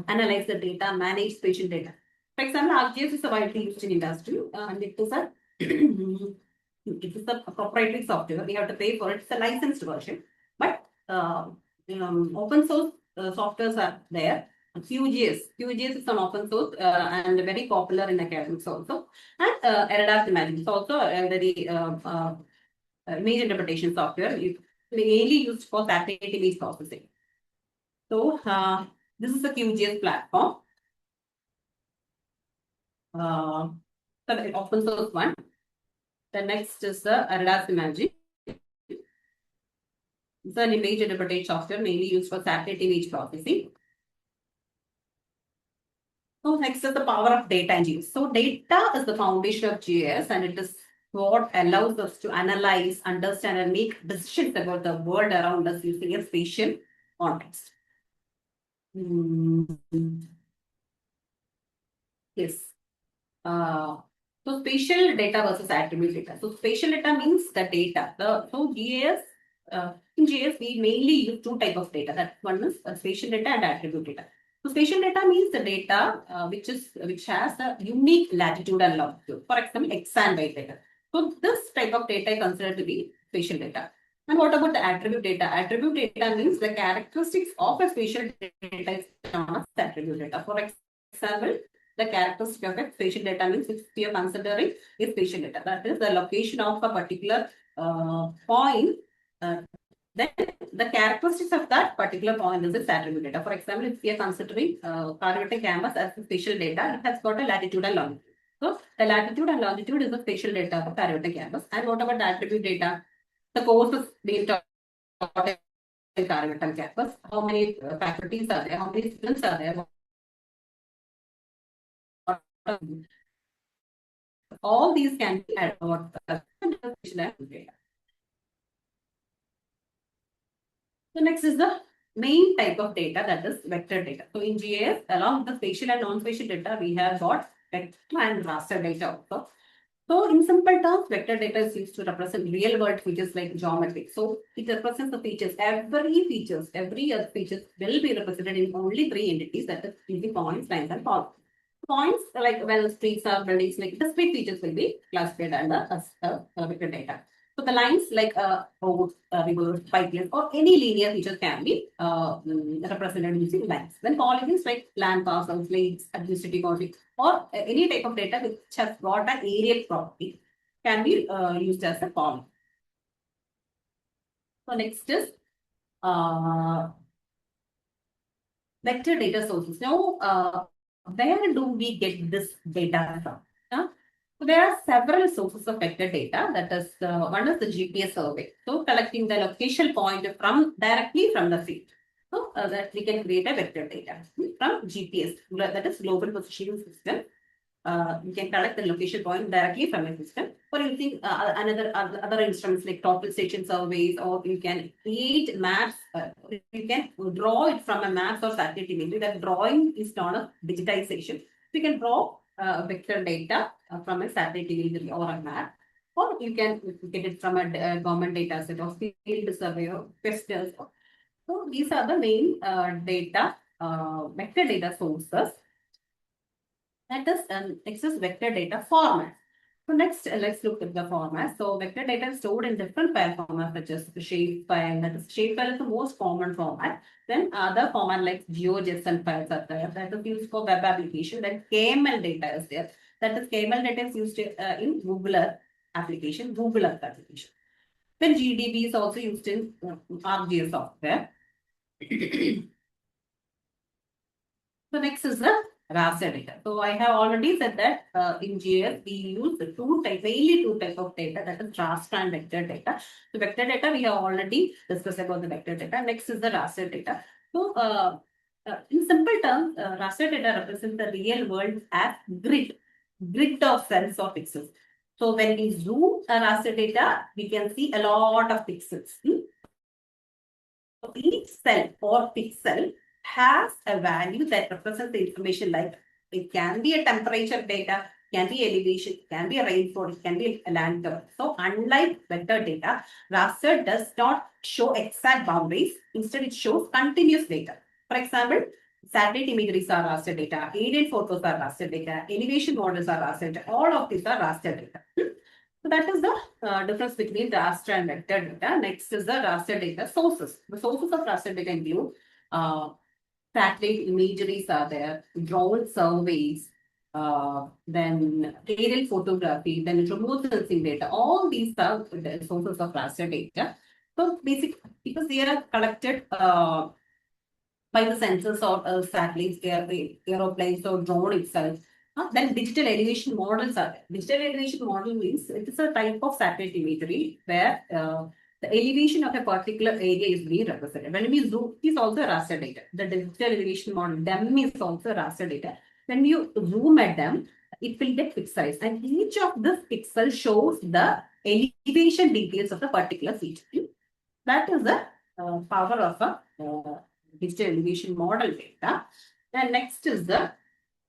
S3: analyze the data, manage spatial data. For example, ArcGIS is widely used in industry, and it is a it is a proprietary software. We have to pay for it. It's a licensed version, but open source softwares are there. QGIS is an open source and very popular in academics also. And Erda's Imagine is also a very image interpretation software. It's mainly used for satellite image processing. So this is the QGIS platform. The open source one. The next is the Erda's Imagine. It's an image interpretation software mainly used for satellite image processing. So next is the power of data and GIS. So data is the foundation of GIS, and it is what allows us to analyze, understand, and make decisions about the world around us using a spatial context. Yes. So spatial data versus attribute data. So spatial data means the data. So GIS, in GIS, we mainly use two types of data. That one is spatial data and attribute data. So spatial data means the data which has a unique latitude and longitude. For example, X and Y data. So this type of data is considered to be spatial data. And what about the attribute data? Attribute data means the characteristics of a spatial data is known as attribute data. For example, the characteristic of a spatial data means if we are considering a spatial data, that is the location of a particular point. Then the characteristics of that particular point is its attribute data. For example, if we are considering parametric canvas as a spatial data, it has got a latitude and longitude. So the latitude and longitude is the spatial data of a parametric canvas. And what about the attribute data? The courses being taught in parametric canvas. How many faculties are there? How many students are there? All these can be added about the data. So next is the main type of data, that is vector data. So in GIS, along with the spatial and non-spatial data, we have got vector and raster data also. So in simple terms, vector data is used to represent real world features like geometry. So it represents the features. Every features will be represented in only three entities, that is using points, lines, and polygons. Points like streets or buildings, like discrete features will be classified under vector data. So the lines like roads, rivers, pipelines, or any linear features can be represented using lines. Then polygons like land parcels, lakes, administrative boundaries, or any type of data which has got an aerial property can be used as a polygon. So next is vector data sources. Now, where do we get this data from? So there are several sources of vector data. That is, one is the GPS survey. So collecting the location point directly from the field. So that we can create a vector data from GPS. That is global positioning system. You can collect the location point directly from a system, or using other instruments like total station surveys, or you can create maps. You can draw it from a map or satellite imagery. That drawing is known as digitization. So you can draw vector data from a satellite imagery or a map, or you can get it from a government data set or field survey or questions. So these are the main vector data sources. That is next is vector data format. So next, let's look at the format. So vector data is stored in different file formats such as the shapefile. That is shapefile is the most common format. Then other format like GeoJSON files are there. That is used for web application. Then KML data is there. That is KML data is used in Google Earth application, Google Earth application. Then GDB is also used in RGS software. So next is the raster data. So I have already said that in GIS we use mainly two types of data, that is raster and vector data. So vector data we have already discussed about the vector data. Next is the raster data. So in simple terms, raster data represents the real world as grid of cells or pixels. So when we zoom a raster data, we can see a lot of pixels. So each cell or pixel has a value that represents the information, like it can be a temperature data, can be elevation, can be a rainfall, it can be a land cover. So unlike vector data, raster does not show exact boundaries. Instead, it shows continuous data. For example, satellite imageries are raster data, aerial photos are raster data, elevation models are raster data. All of these are raster data. So that is the difference between raster and vector data. Next is the raster data sources. The sources of raster data include satellite imageries are there, drone surveys, then aerial photography, then remote sensing data. All these are the sources of raster data. So basically, because they are collected by the sensors or satellites, aeroplanes or drone itself. Then digital elevation models are there. Digital elevation model means it is a type of satellite imagery where the elevation of a particular area is being represented. When we zoom, it is also raster data. The digital elevation model, DEM is also raster data. When you zoom at them, it will get pixelized, and each of this pixel shows the elevation details of the particular feature. That is the power of a digital elevation model data. And next is the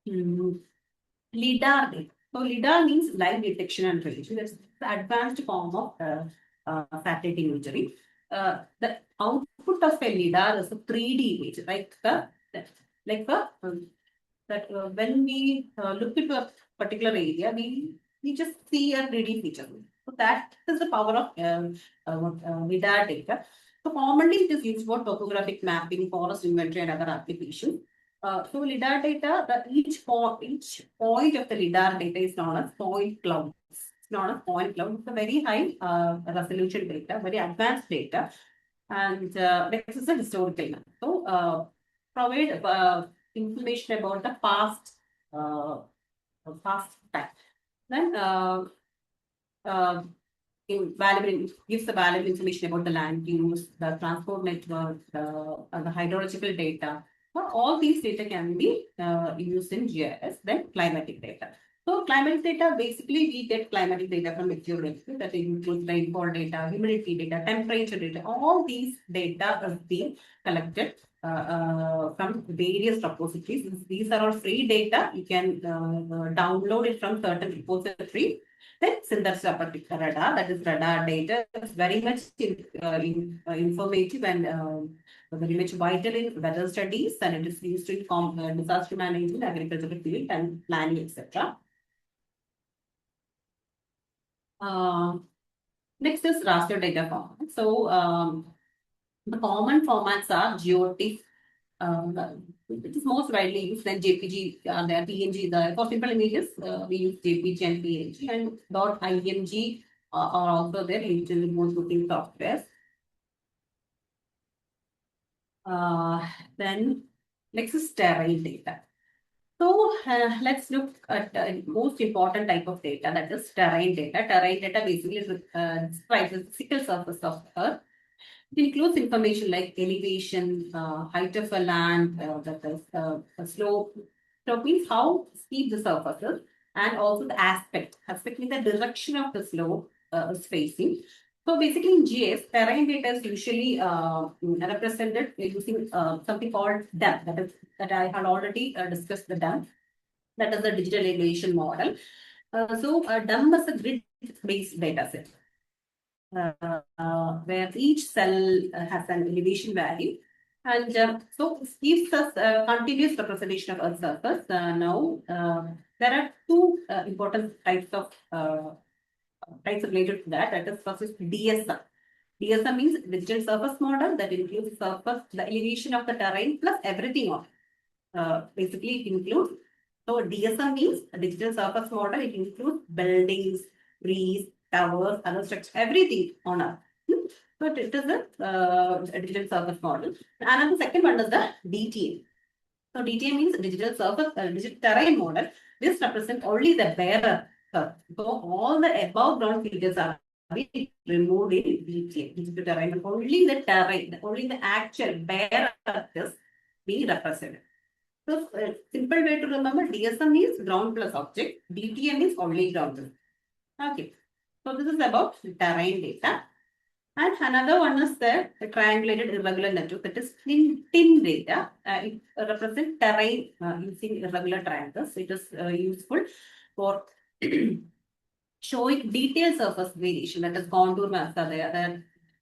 S3: LIDAR data. So LIDAR means live detection and resolution. That's the advanced form of satellite imagery. The output of a LIDAR is a 3D image, when we look into a particular area, we just see a 3D feature. So that is the power of LIDAR data. So commonly it is used for topographic mapping, forest inventory, and other applications. So LIDAR data, each point of the LIDAR data is known as point cloud. It's known as point cloud. It's a very high resolution data, very advanced data, and this is a historical map. So provide information about the past time. Then gives the valuable information about the land use, the transport network, the hydrological data. All these data can be used in GIS. Then climatic data. So climatic data, basically we get climatic data from meteorology. That includes rainfall data, humidity data, temperature data. All these data is being collected from various repositories. These are all free data. You can download it from certain repositories. Then synthesis of radar, that is radar data, is very much informative and very much vital in weather studies, and it is used in disaster management, agricultural field, and planning, etc. Next is raster data format. So the common formats are GeoTIFF. It is most widely used. Then JPG, there PNG. For simple images, we use JPG and PNG, and .img are also there in most booking softwares. Then next is terrain data. So let's look at the most important type of data, that is terrain data. Terrain data basically describes the physical surface of Earth. It includes information like elevation, height of a land, that is a slope. Slope means how steep the surface is, and also the aspect. Aspect means the direction of the slope is facing. So basically in GIS, terrain data is usually represented using something called depth. That I had already discussed the depth. That is the digital elevation model. DEM is a grid-based data set where each cell has an elevation value. And so this gives us a continuous representation of Earth's surface. There are two important types related to that. That is first is DSM. DSM means digital surface model that includes surface, the elevation of the terrain plus everything on it. Basically, it includes, so DSM means a digital surface model. It includes buildings, trees, towers, other structures, everything on Earth. So it is a digital surface model. And the second one is the DTA. So DTA means digital surface, digital terrain model. This represents only the bare Earth. So all the above ground features are being removed in DTA, digital terrain. Only the terrain, only the actual bare Earth is being represented. So simple way to remember, DSM is ground plus object, DTM is only ground. Okay. So this is about terrain data. And another one is the triangulated irregular network, that is TIN data. It represents terrain using irregular triangles. It is useful for showing detailed surface variation, that is contour maps are there. That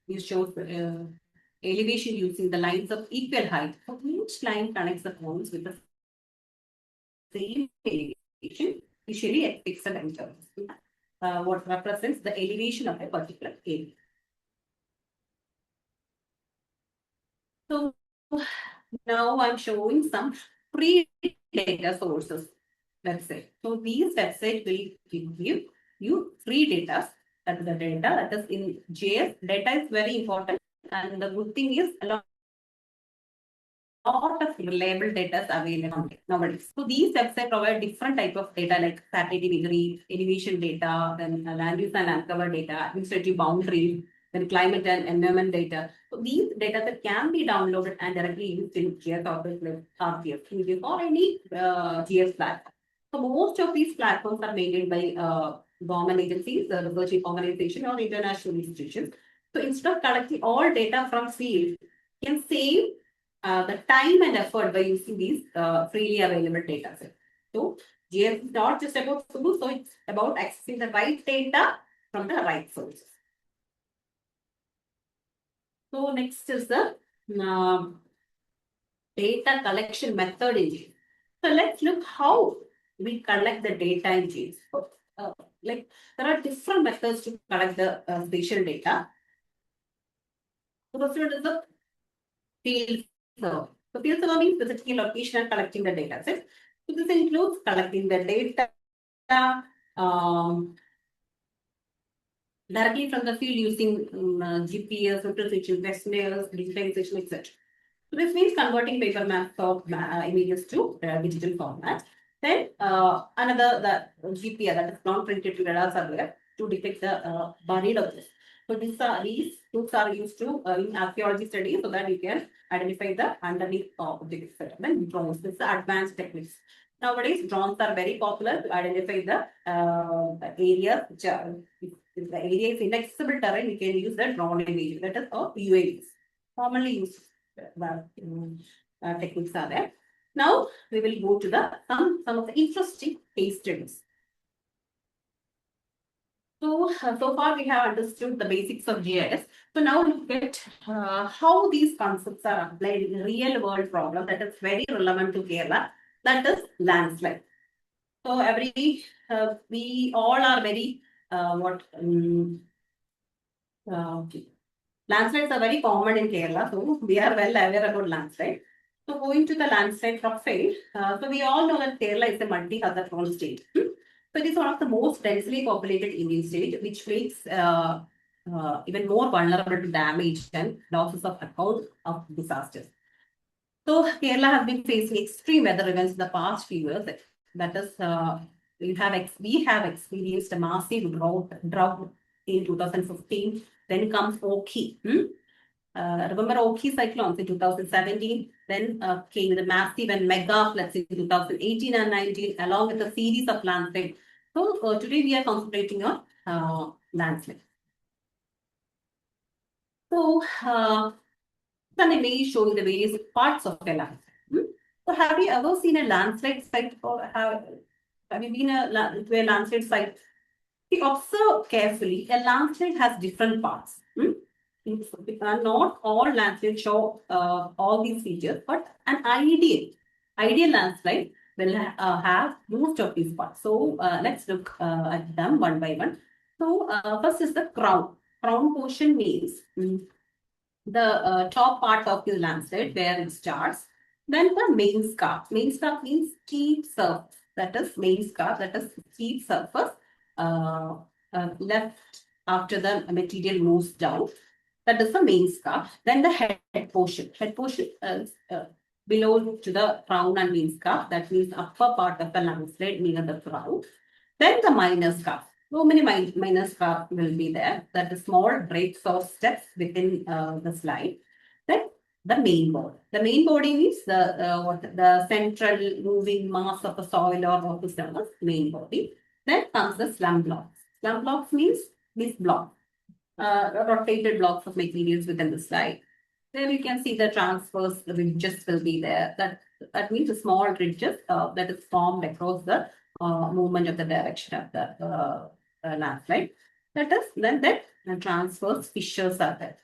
S3: it shows elevation using the lines of equal height. So each line connects the points with the same elevation, usually at fixed intervals. What represents the elevation of a particular area. So now I'm showing some free data sources website. So these websites will give you free data. That is the data that is in JS. Data is very important, and the good thing is a lot of reliable data is available nowadays. So these websites provide different type of data like satellite imagery, elevation data, then land use and uncover data, administrative boundaries, then climate and environment data. So these data that can be downloaded and directly used in GIS software like RGS, or any GIS platform. So most of these platforms are maintained by government agencies, research organization, or international institutions. So instead of collecting all data from field, you can save the time and effort by using these freely available data sets. So GIS is not just about Sulu, so it's about accessing the right data from the right sources. So next is the data collection method in GIS. So let's look how we collect the data in GIS. Like there are different methods to collect the spatial data. So the first one is the field survey. So field survey means visiting a location and collecting the data set. So this includes collecting the data directly from the field using GPS, representation, questionnaires, digitization, etc. So this means converting paper maps of images to digital format. Then another the GPS, that is non-printed radar surveyor, to detect the buried objects. So these tools are used to in archaeology studies, so that you can identify the underneath objects. Then drones, this is advanced techniques. Nowadays, drones are very popular to identify the areas which are, if the area is inaccessible terrain, we can use the drone image, that is UAVs. Commonly used techniques are there. Now we will go to the some of the interesting case studies. So far we have understood the basics of GIS. So now look at how these concepts are applied in a real world problem that is very relevant to Kerala. That is landslide. So we all are very landslides are very common in Kerala, so we are well aware about landslide. So going to the landslide profile, so we all know that Kerala is a multi-hazard prone state. So it is one of the most densely populated Indian state, which makes even more vulnerable to damage and losses of account of disasters. So Kerala has been facing extreme weather events in the past few years. That is, we have experienced a massive drought in 2015. Then comes Oki. Remember Oki cyclones in 2017? Then came the massive and mega floods in 2018 and 19, along with a series of landslides. So today we are concentrating on landslide. So an image showing the various parts of a landslide. So have you ever seen a landslide site, or have you been to a landslide site? We observe carefully. A landslide has different parts. Not all landslides show all these features, but an ideal landslide will have most of these parts. So let's look at them one by one. So first is the crown. Crown portion means the top part of the landslide where it starts. Then the main scarp. Main scarp means steep surface. That is main scarp. That is steep surface left after the material moves down. That is the main scarp. Then the head portion. Head portion below to the crown and main scarp. That means upper part of the landslide near the crown. Then the minor scarp. So many minor scarp will be there. That is small breaks or steps within the slide. Then the main body. The main body means the central moving mass of the soil or of the surface, main body. Then comes the slump blocks. Slump blocks means this block, rotated blocks of materials within the slide. Then you can see the transverse ridges will be there. That means the small ridges that is formed across the movement of the direction of the landslide. That is then that transverse fissures are there.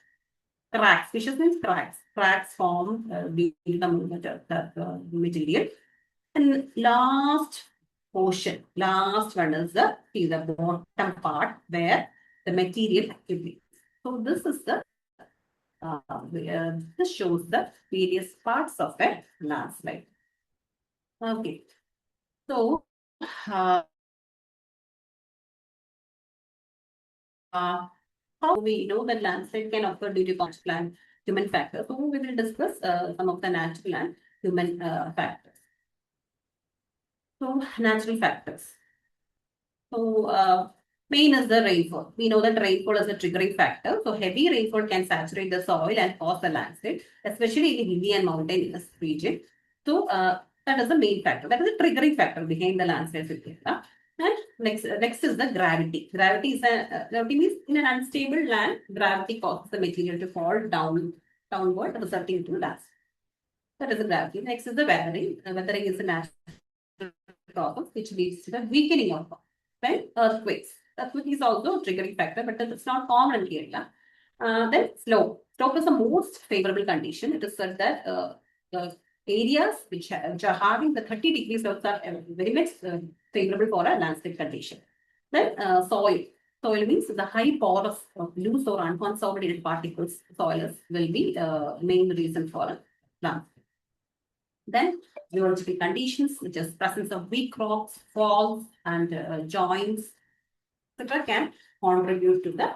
S3: Cracks. Fissures means cracks. Cracks form due to the movement of the material. And last one is the bottom part where the material accumulates. So this is the this shows the various parts of a landslide. Okay. So how we know that landslide can occur due to natural and human factors. So we will discuss some of the natural and human factors. So natural factors. So main is the rainfall. We know that rainfall is a triggering factor. So heavy rainfall can saturate the soil and cause a landslide, especially in hilly and mountainous region. So that is the main factor. That is the triggering factor behind the landslide. And next is the gravity. Gravity means in an unstable land, gravity causes the material to fall downward, resulting into landslide. That is the gravity. Next is the weathering. Weathering is a natural process which leads to the weakening of right? Earthquakes. Earthquake is also a triggering factor, but it's not common in Kerala. Then slope. Slope is the most favorable condition. It is said that the areas which are having the 30 degrees slopes are very much favorable for a landslide condition. Then soil. Soil means the high porous loose or unconsolidated particles. Soils will be the main reason for a landslide. Then geological conditions, which is presence of weak rocks, faults, and joints, etc., can contribute to the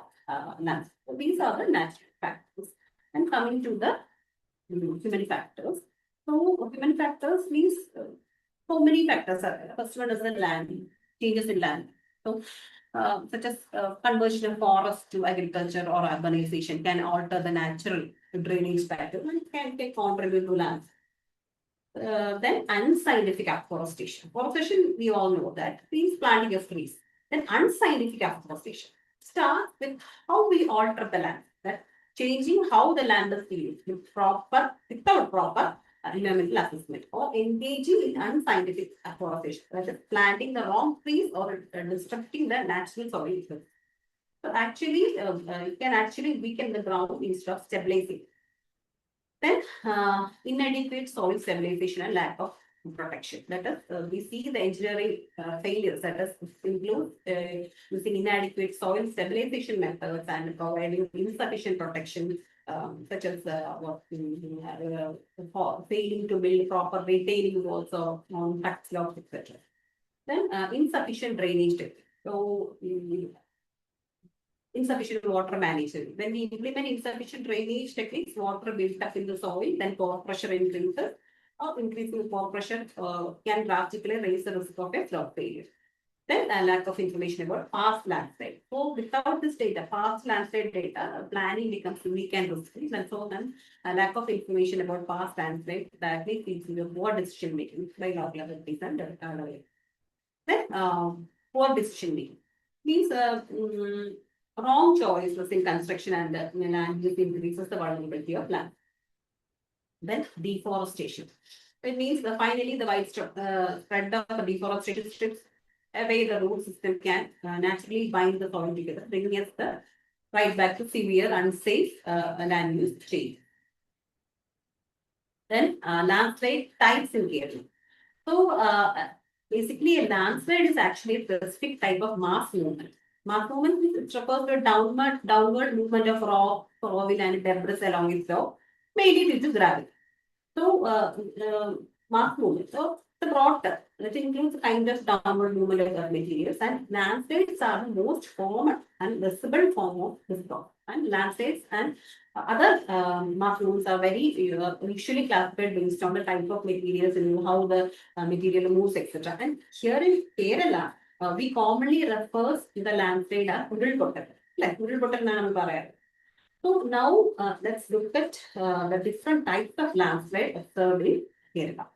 S3: landslide. So these are the natural factors. And coming to the human factors. So human factors means so many factors are there. First one is the land, changes in land. So such as conversion of forest to agriculture or urbanization can alter the natural drainage pattern and can contribute to land. Then unscientific afforestation. Afforestation, we all know that means planting of trees. Then unscientific afforestation starts with how we alter the land. That changing how the land is used without proper environmental assessment, or engaging in unscientific afforestation, that is planting the wrong trees or disrupting the natural soil. So actually, it can actually weaken the ground instead of stabilizing. Then inadequate soil stabilization and lack of protection. That is, we see the engineering failures, that is, include using inadequate soil stabilization methods and providing insufficient protection, such as failing to build proper retaining walls on cut slopes, etc. Then insufficient drainage technique. So insufficient water management. When we implement insufficient drainage techniques, water builds up in the soil, then pore pressure increases, or increasing pore pressure can drastically raise the risk of a flood failure. Then a lack of information about past landslide. So without this data, past landslide data, planning becomes weak and risky. And so then a lack of information about past landslide directly leads to poor decision making by local authorities and then poor decision making. These wrong choices in construction and land use increases the vulnerability of land. Then deforestation. It means finally the widespread spread of deforestation strips away the root system can naturally bind the soil together, bringing us right back to severe unsafe land use change. Then landslide types in Kerala. So basically a landslide is actually a specific type of mass movement. Mass movement refers to a downward movement of rock, soil and debris along its flow, mainly due to gravity. So, mass movement. So, the broad term, that includes a kind of downward movement of earth materials, and landslides are the most common and visible form of this block. And landslides and other mass movements are very usually classified based on the type of materials and how the material moves, etc. And here in Kerala, we commonly refers to the landslide as Urulpottal. Like Urulpottal ennaanu പറയാറ്. So now let's look at the different types of landslide observed in Kerala.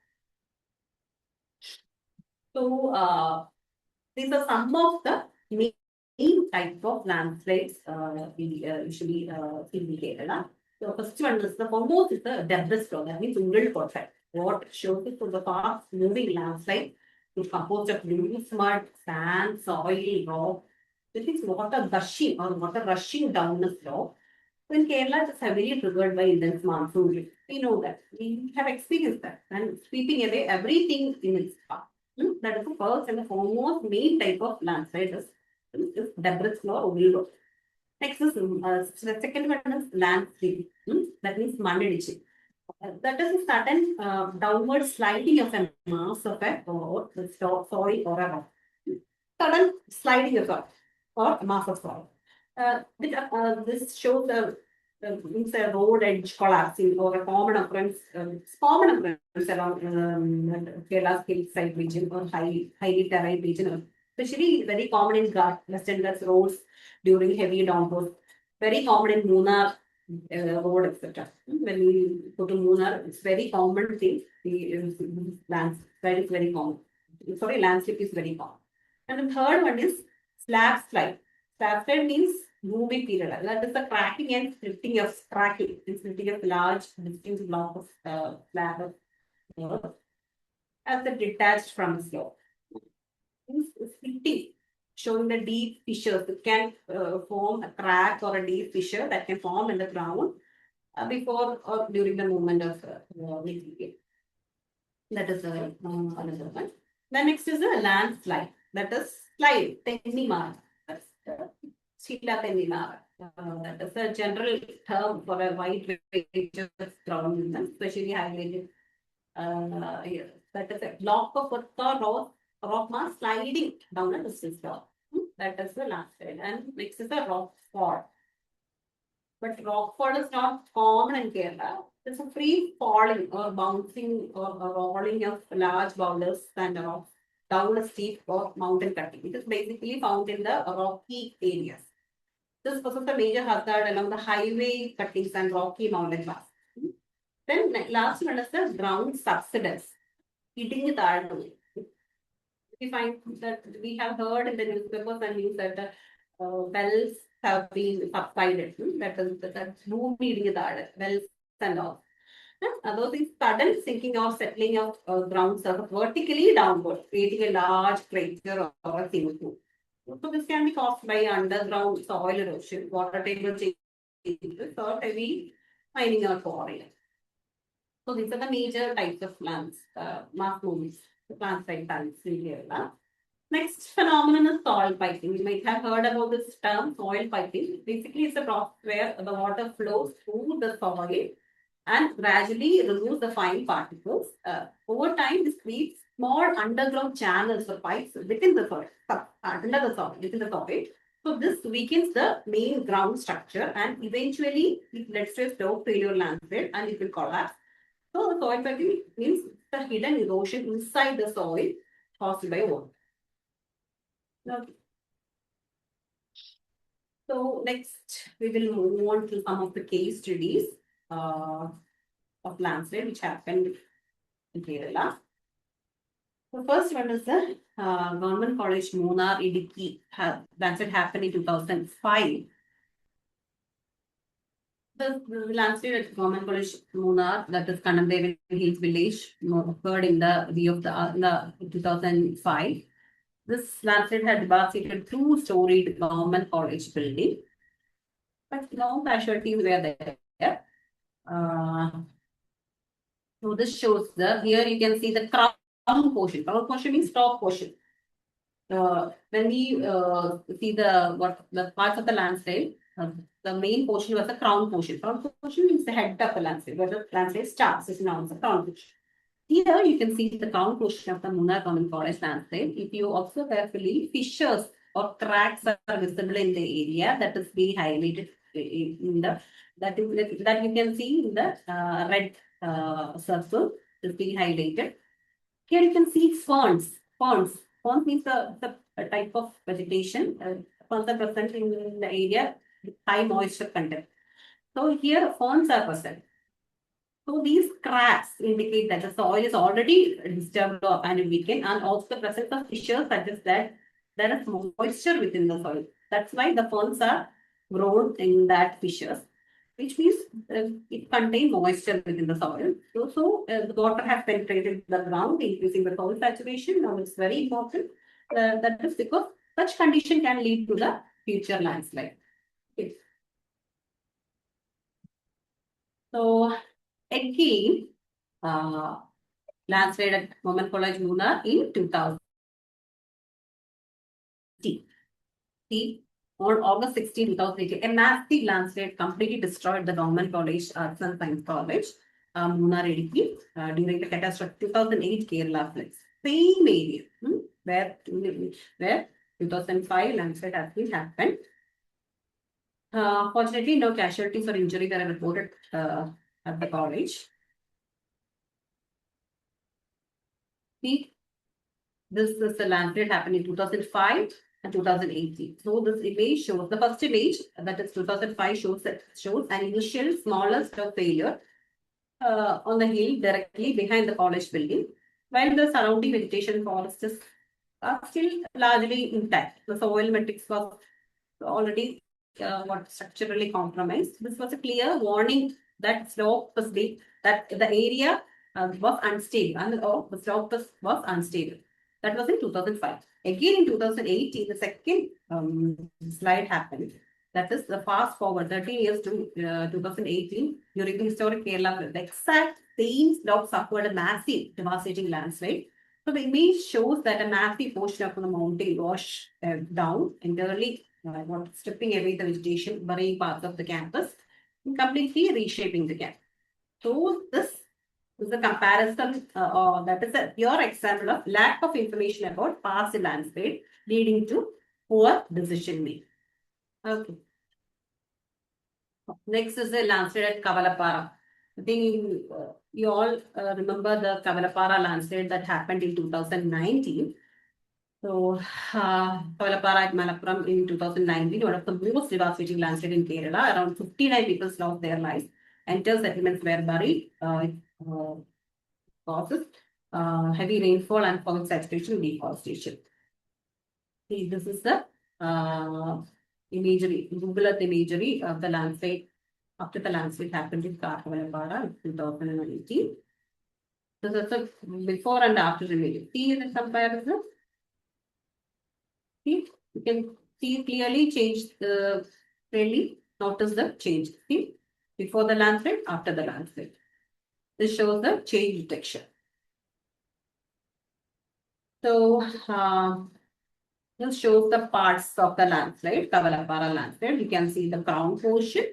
S3: So these are some of the main types of landslides we usually see in Kerala. So first one is the foremost is the debris flow. That means Urulpottal. What shows it from the fast moving landslide is composed of loose mud, sand, soil, rock. This is water gushing or water rushing down the slope. So in Kerala, it is heavily triggered by intense monsoon. We know that. We have experienced that. And sweeping away everything in its path. That is the first and the foremost main type of landslide is debris flow or wheel. Next is the second one is landslide. That means mandadichi. That is a sudden downward sliding of a mass of a or soil or a rock. Sudden sliding of a or a mass of soil. This shows a road edge collapsing or a common occurrence around Kerala's hillside region or highly terrain region, especially very common in Western Ghats roads during heavy downpours. Very common in Munnar road, etc. When we go to Munnar, it's very common thing. The landslide is very common. Sorry, landslip is very common. And the third one is slab slide. Slab slide means moving period. That is the cracking and splitting of large distinct block of slab of earth as a detached from the slope. Splitting, showing the deep fissures that can form a crack or a deep fissure that can form in the ground before or during the movement of material. That is another one. The next is a landslide. That is slide, Tennimar. That's Sheila Tennimar. That is a general term for a wide range of ground movement, especially highlighted here. That is a block of earth or rock mass sliding down a distance block. That is the landslide. And next is a rock fall. But rock fall is not common in Kerala. It's a free falling or bouncing or rolling of large boulders and rocks down a steep or mountain cutting. It is basically found in the rocky areas. This poses a major hazard along the highway cuttings and rocky mountain paths. Then last one is the ground subsidence. Eating the we find that we have heard in the newspapers and news that the wells have been subsided. That is that boom eating the wells and all. Those is sudden sinking or settling of ground surface vertically downward, creating a large crater or a sinkhole. So this can be caused by underground soil erosion, water table changes, or heavy mining or quarrying. So these are the major types of plants, mass movements, plant side plants in Kerala. Next phenomenon is soil piping. You might have heard about this term, soil piping. Basically, it's a process where the water flows through the soil and gradually removes the fine particles. Over time, this creates small underground channels or pipes within the soil, within the soil, So this weakens the main ground structure and eventually it leads to a slow failure landslide and it will collapse. So the soil cracking means the hidden erosion inside the soil caused by water. Okay. So next we will move on to some of the case studies of landslide which happened in Kerala. The first one is the Government College Munnar Idiki. Landslide happened in 2005. The landslide at Government College Munnar, that is Kannamdevi Hills Village, occurred in the year of the 2005. This landslide had devastated two-storied government college building, but no casualties were there. So this shows here you can see the crown portion. Crown portion means top portion. When we see the parts of the landslide, the main portion was the crown portion. Crown portion means the head of the landslide, where the landslide starts. Is now the crown portion. Here you can see the crown portion of the Munnar Government College landslide. If you observe carefully, fissures or cracks are visible in the area that is being highlighted in the that you can see in the red circle is being highlighted. Here you can see ferns. Ferns. Ferns means the type of vegetation. Ferns are present in the area with high moisture content. So here ferns are present. So these cracks indicate that the soil is already disturbed and weakened, and also the presence of fissures suggests that there is moisture within the soil. That's why the ferns are grown in that fissures, which means it contains moisture within the soil. So the water has penetrated the ground, increasing the soil saturation. Now it's very important. That is because such condition can lead to the future landslide. Okay. So again, landslide at Government College Munnar in 2000. On August 16, 2018, a massive landslide completely destroyed the Government College Arts and Science College, Munnar Idiki, during the catastrophic 2008 Kerala floods. Same area where 2005 landslide has been happened. Fortunately, no casualties or injuries are reported at the college. This is the landslide happened in 2005 and 2018. So this image shows the first image, that is 2005, shows an initial smaller of failure on the hill directly behind the college building, while the surrounding vegetation forests are still largely intact. The soil matrix was already structurally compromised. This was a clear warning that slope was big, that the area was unstable, and the slope was unstable. That was in 2005. Again in 2018, the second slide happened. That is the fast forward 13 years to 2018 during the historic Kerala flood. The exact same slope suffered a massive devastating landslide. So the image shows that a massive portion of the mountain washed down entirely, stripping away the vegetation, burying parts of the campus, and completely reshaping the camp. So this is a comparison, that is a pure example of lack of information about past landslide leading to poor decision making. Okay. Next is the landslide at Kavalapara. I think you all remember the Kavalapara landslide that happened in 2019. So, Kavalapara at Malappuram in 2019, one of the most devastating landslide in Kerala. Around 59 people lost their lives. Entire settlements were buried. Causes heavy rainfall and soil saturation, deforestation. See, this is the imagery, Google Earth imagery of the landslide after the landslide happened in Kavalapara in 2018. So that's a before and after image. See the comparison. See, you can see clearly clearly notice the change. See, before the landslide, after the landslide. This shows the change detection. So, this shows the parts of the landslide, Kavalapara landslide. You can see the crown portion,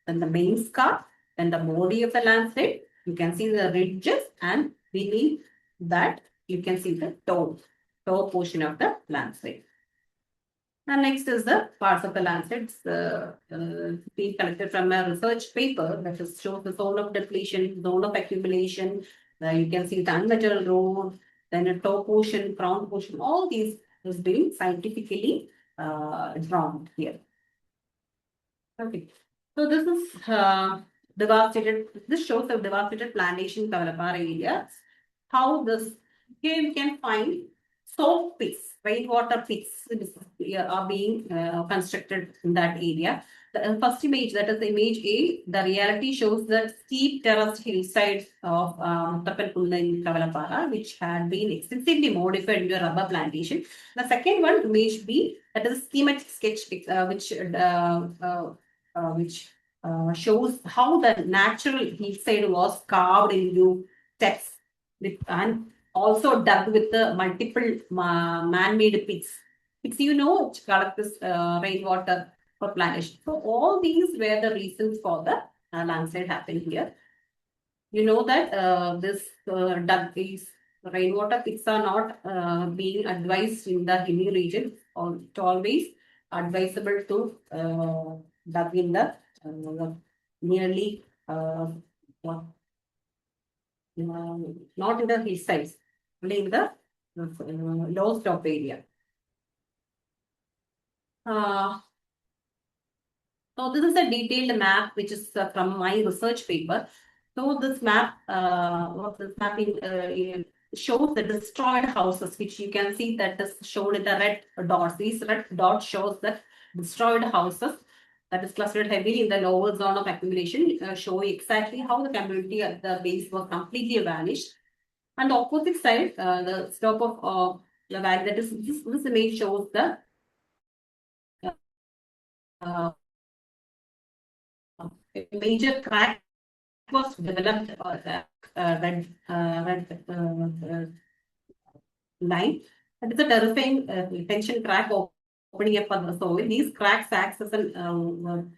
S3: then the main scar, then the body of the landslide. You can see the ridges, and beneath that, you can see the toe portion of the landslide. And next is the parts of the landscapes being collected from a research paper that shows the zone of depletion, zone of accumulation. You can see the unmetal road, then a top portion, crown portion. All these is being scientifically drawn here. Okay. So this is devastated. This shows the devastated plantation Kavalapara area. How this here you can find soak pits, rainwater pits are being constructed in that area. The first image, that is image A, the reality shows the steep terraced hillside of Muttappalpunda in Kavalapara, which had been extensively modified into a rubber plantation. The second one, image B, that is a schematic sketch which shows how the natural hillside was carved into steps and also dug with the multiple man-made pits. Pits, which collect this rainwater for plantation. So all these were the reasons for the landslide happened here. You know that these rainwater pits are not being advised in the hilly region. It's always advisable to dug in the nearly not in the hillsides, only in the low slope area. So this is a detailed map which is from my research paper. So this map, what this mapping shows the destroyed houses, which you can see that is shown in the red dots. These red dots shows the destroyed houses that is clustered heavily in the lower zone of accumulation, showing exactly how the community at the base was completely vanished. And the opposite side, the slope of the valley, that is this image shows the major crack was developed red line. That is a terrifying tension crack opening up on the soil. These cracks act as an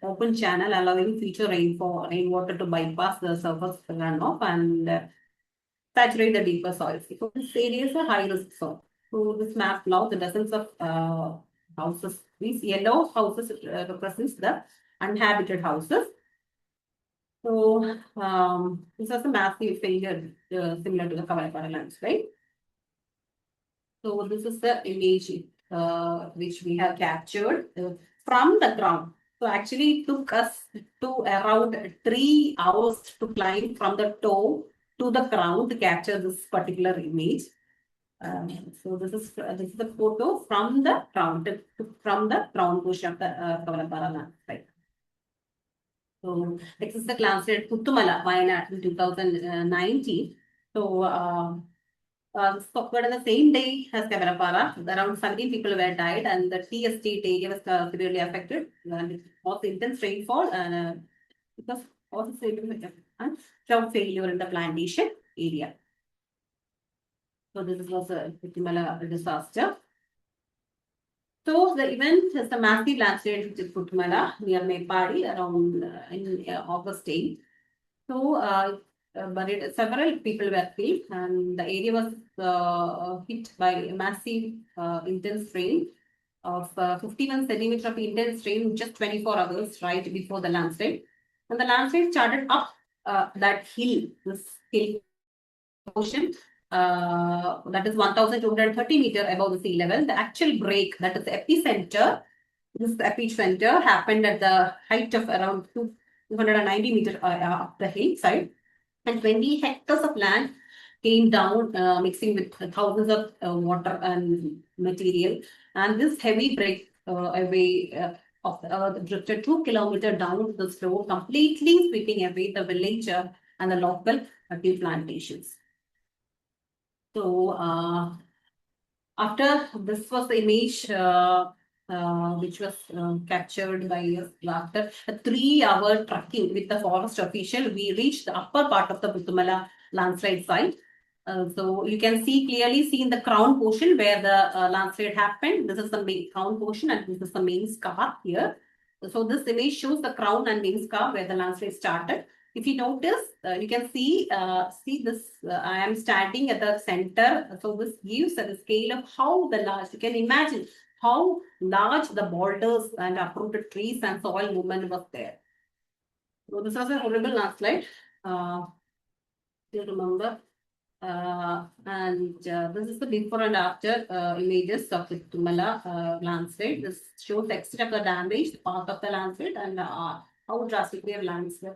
S3: open channel, allowing future rainwater to bypass the surface runoff and saturate the deeper soils. So this area is a high risk zone. So this map now the dozens of houses. These yellow houses represents the uninhabited houses. So this was a massive failure similar to the Kavalapara lands, right? So this is the image which we have captured from the ground. So actually it took us to around 3 hours to climb from the toe to the ground to capture this particular image. So this is the photo from the ground portion of the Kavalapara land, right? So this is the landslide Puttumala, Wayanad in 2019. So occurred on the same day as Kavalapara. Around 17 people were died, and the tea estate area was severely affected. And it was intense rainfall, and because also and drought failure in the plantation area. So this was a Puttumala disaster. So the event is the massive landslide which is Puttumala near Mepadi around in August 8. So but several people were killed, and the area was hit by a massive intense rain of 51 centimeters of intense rain in just 24 hours right before the landslide. And the landslide started up that hill, this hill portion, that is 1,230 meters above the sea level. The actual break, that is the epicenter, this epicenter happened at the height of around 290 meters up the hillside. And 20 hectares of land came down, mixing with thousands of water and material. And this heavy break away of the earth drifted 2 kilometers down the slope, completely sweeping away the village and the local tea plantations. So after this was the image which was captured by us after a 3-hour trekking with the forest official, we reached the upper part of the Puttumala landslide site. So you can clearly see in the crown portion where the landslide happened. This is the main crown portion, and this is the main scar here. So this image shows the crown and main scar where the landslide started. If you notice, you can see this. I am standing at the center. So this gives the scale of how the large. You can imagine how large the boulders and uprooted trees and soil movement was there. So this was a horrible landslide. You remember? This is the before and after images of the Tumala landslide. This shows the extent of the damage, the path of the landslide, and how drastically the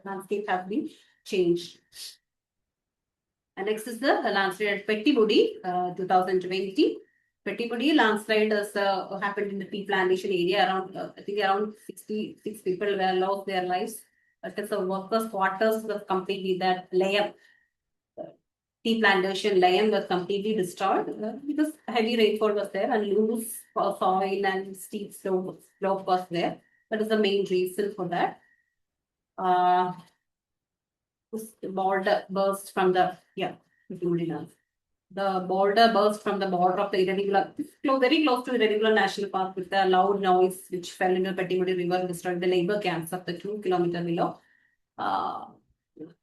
S3: landscape has been changed. And next is the landslide at Pettibudi, 2020. Pettibudi landslide has happened in the tea plantation area. Around, I think around 66 people were lost their lives. That is the workers' quarters was completely that layup. Tea plantation land was completely destroyed because heavy rainfall was there and loose soil and steep slope was there. That is the main reason for that. This border burst from the the border burst from the border of the irregular, very close to irregular national park with a loud noise which fell into the Pettibudi River and destroyed the labor camps of the 2 kilometer below,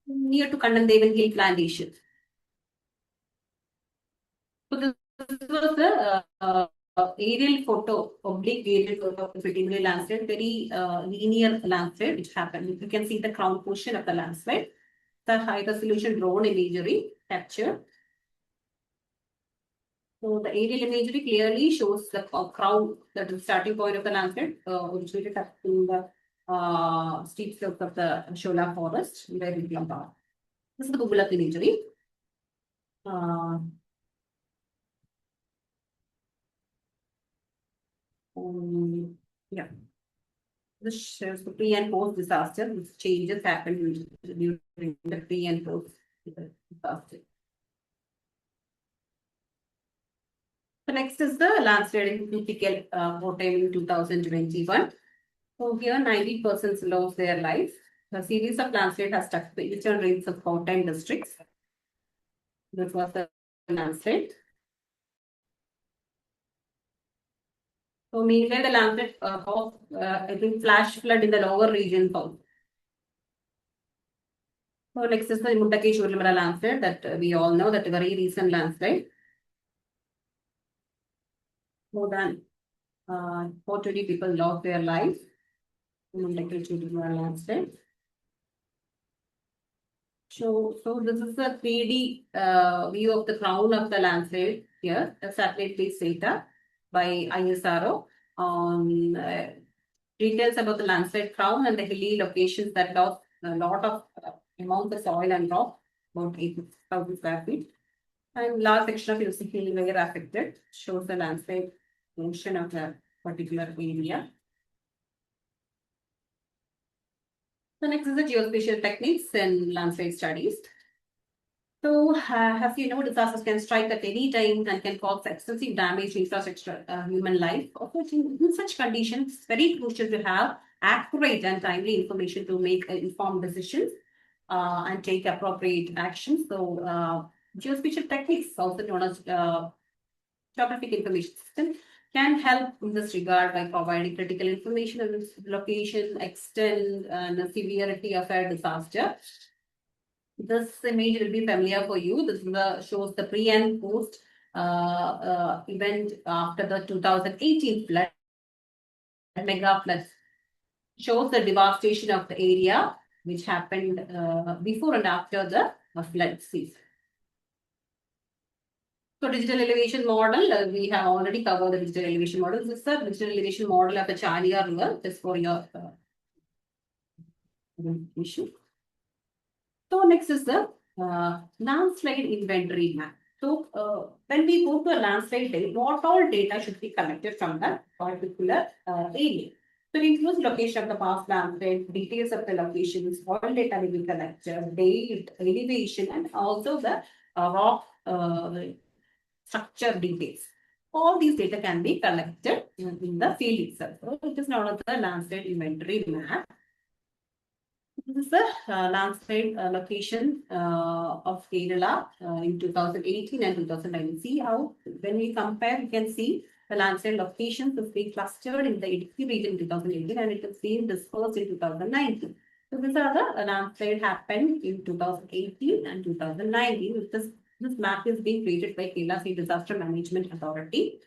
S3: near to Kandandevan Hill Plantation. So this was the aerial photo, oblique aerial photo of the Pettibudi landslide, very linear landslide which happened. You can see the crown portion of the landslide. The high resolution drone imagery captured. So the aerial imagery clearly shows the crown, that is the starting point of the landslide, originated up in the steep slopes of the Shola forest, where we come down. This is the Google Earth imagery. Yeah. This shows the pre and post disaster. These changes happened during the pre and post disaster. So next is the landslide in typical Kottayam in 2021. So here 90% lost their lives. The series of landslide has struck the eastern ranges of Kottayam districts. This was the landslide. So meanwhile, the landslide I think flash flood in the lower region also. So next is the Muntake-Shurlamala landslide that we all know, that very recent landslide. More than 420 people lost their lives in Muntake-Shurlamala landslide. So this is a 3D view of the crown of the landslide here, a satellite-based data by ISRO on details about the landslide crown and the hilly locations that lost a lot of amount of soil and rock, about 8,000 square feet. And large section of UC hill were affected, shows the landslide motion of the particular area. The next is the geospatial techniques and landslide studies. So, as you know, disasters can strike at any time and can cause extensive damage to infrastructure, human life. In such conditions, it's very crucial to have accurate and timely information to make informed decisions and take appropriate action. So, geospatial techniques, also known as geographic information system, can help in this regard by providing critical information on its location, extent, and the severity of a disaster. This image will be familiar for you. This is shows the pre and post event after the 2018 flood, mega flood. Shows the devastation of the area which happened before and after the flood season. So digital elevation model, we have already covered the digital elevation model. This is the digital elevation model of the Chaliya River, just for your information. So next is the landslide inventory map. So when we go to a landslide data, what all data should be collected from that particular area? So it includes location of the past landslide, details of the locations, all data will be collected, date, elevation, and also the rock structure details. All these data can be collected in the field itself. So it is known as the landslide inventory map. This is the landslide location of Kerala in 2018 and 2019. See how when we compare, you can see the landslide locations is being clustered in the Idukki region in 2018 and it is being dispersed in 2019. So these are the landslide happened in 2018 and 2019. This map is being created by Kerala State Disaster Management Authority.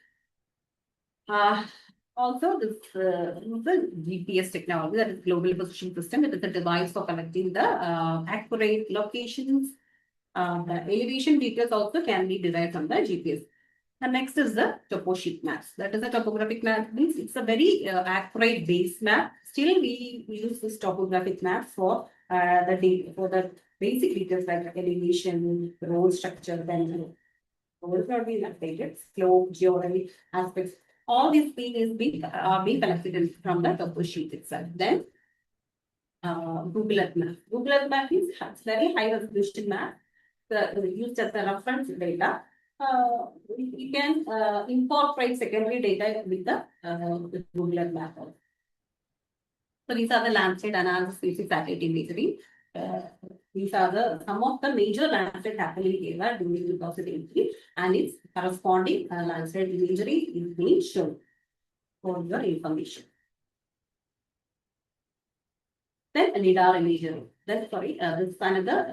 S3: Also, this is the GPS technology, that is Global Position System. It is a device for collecting the accurate locations. The elevation details also can be derived from the GPS. And next is the topo sheet maps. That is a topographic map. Means it's a very accurate base map. Still, we use this topographic map for the basic details like elevation, road structure, then roads not being updated, slope, geography aspects. All these things is being collected from the topo sheet itself. Then Google Earth map. Google Earth map is very high resolution map. Used as a reference data. We can incorporate secondary data with the Google Earth map. So these are the landscape analysis basic satellite imagery. These are some of the major landscape happening here during 2018, and its corresponding landscape imagery is being shown for your information. Then LiDAR imagery. Then this is another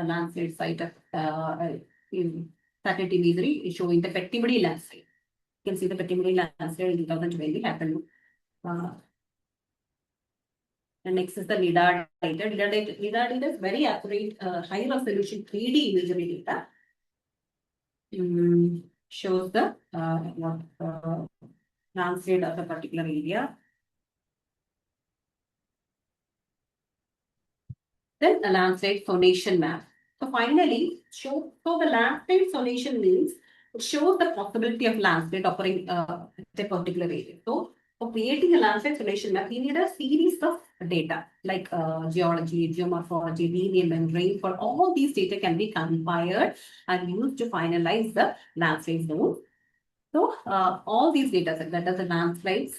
S3: landscape site of satellite imagery showing the Petimudi landscape. You can see the Petimudi landscape in 2020 happened. And next is the LiDAR data. LiDAR data is very accurate, high resolution 3D imagery data. Shows the landscape of a particular area. Then a landscape zonation map. So finally, so the landscape zonation means it shows the possibility of landscape occurring at a particular area. So for creating a landscape zonation map, we need a series of data like geology, geomorphology, linear and rainfall. All these data can be compiled and used to finalize the landscape zone. So all these data sets, that is the landscapes,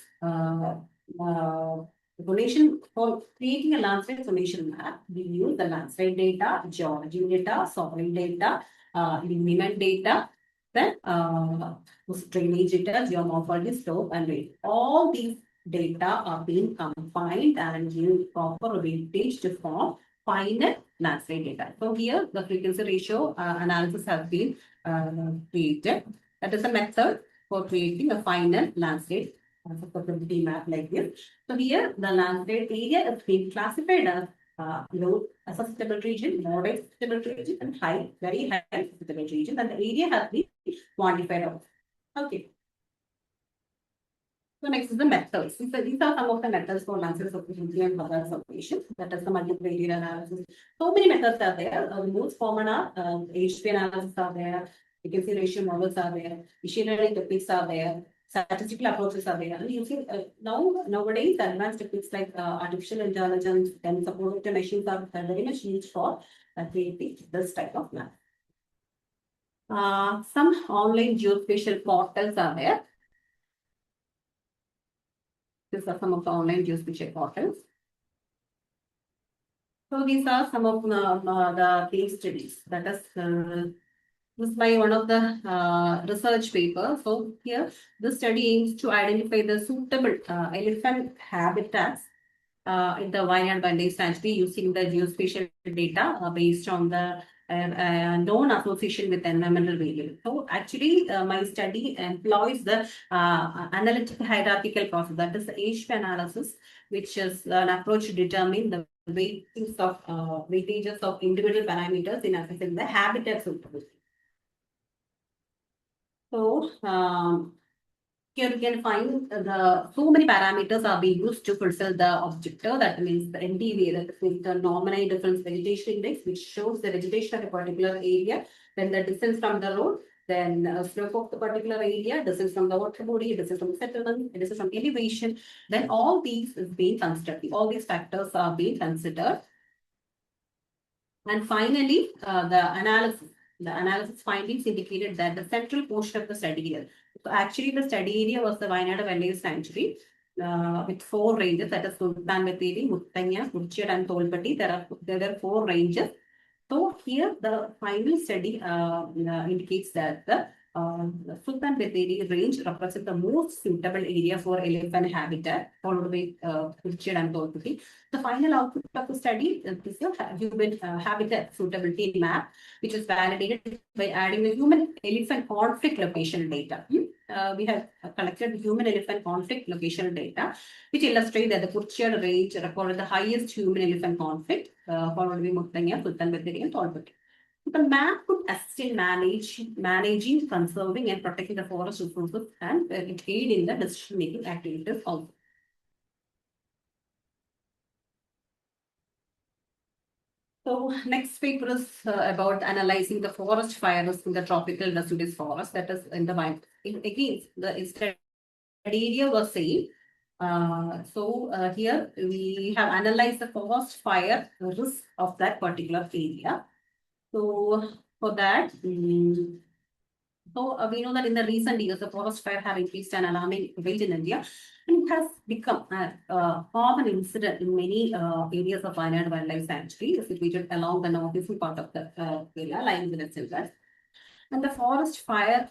S3: zonation for creating a landscape zonation map, we use the landscape data, geology data, soil data, lineament data, then drainage data, geomorphology, slope, and rate. All these data are being combined and given proper weightage to form final landscape data. So here the frequency ratio analysis has been created. That is a method for creating a final landscape possibility map like this. So here the landscape area is being classified as low susceptible region, moderate susceptible region, and high, very high susceptible region, and the area has been quantified out. Okay. So next is the methods. So these are some of the methods for landscape sufficiency and hazard submission. That is the multivariate analysis. So many methods are there. The most common are HP analysis are there. Frequency ratio models are there. Machine learning techniques are there. Statistical approaches are there. And you see nowadays advanced techniques like artificial intelligence and supported machines are very much used for creating this type of map. Some online geospatial portals are there. These are some of the online geospatial portals. So these are some of the case studies. That is this is by one of the research papers. So here, this study aims to identify the suitable elephant habitats in the Vineyard Valley Sanctuary using the geospatial data based on the known association with environmental variables. So actually, my study employs the analytic hierarchical process, that is the HP analysis, which is an approach to determine the weightages of individual parameters in assessing the habitat suitability. So here we can find so many parameters are being used to fulfill the objective. That means the NDV, that is the nominal difference vegetation index, which shows the vegetation of a particular area, then the distance from the road, then slope of the particular area, distance from the water body, distance from the settlement, distance from elevation. Then all these is being considered. All these factors are being considered. And finally, the analysis findings indicated that the central portion of the study area. So actually, the study area was the Vineyard Valley Sanctuary with 4 ranges. That is Sultan Batheri, Muttanya, Kurchiyad, and Tolpatti. There are 4 ranges. So here the final study indicates that the Sultan Batheri range represents the most suitable area for elephant habitat, followed by Kurchiyad and Tolpatti. The final output of the study is a human habitat suitability map, which is validated by adding the human elephant conflict location data. we have collected human-elephant conflict locational data, which illustrate that the Kurchiyad range recorded the highest human-elephant conflict, followed by Muttanya, Sultan Bathiri, and Tolpati. The map could assist in managing, conserving, and protecting the forest resources, and it aid in the decision-making activities also. So next paper is about analyzing the forest fires in the tropical deciduous forest, that is in the wild. Again, the study area was same. Here we have analyzed the forest fire risk of that particular area. So for that, we know that in the recent years, the forest fire have increased an alarming rate in India, and it has become a common incident in many areas of Wayanad Wildlife Sanctuary, situated along the northeastern part of the area, lying in the silver. And the forest fire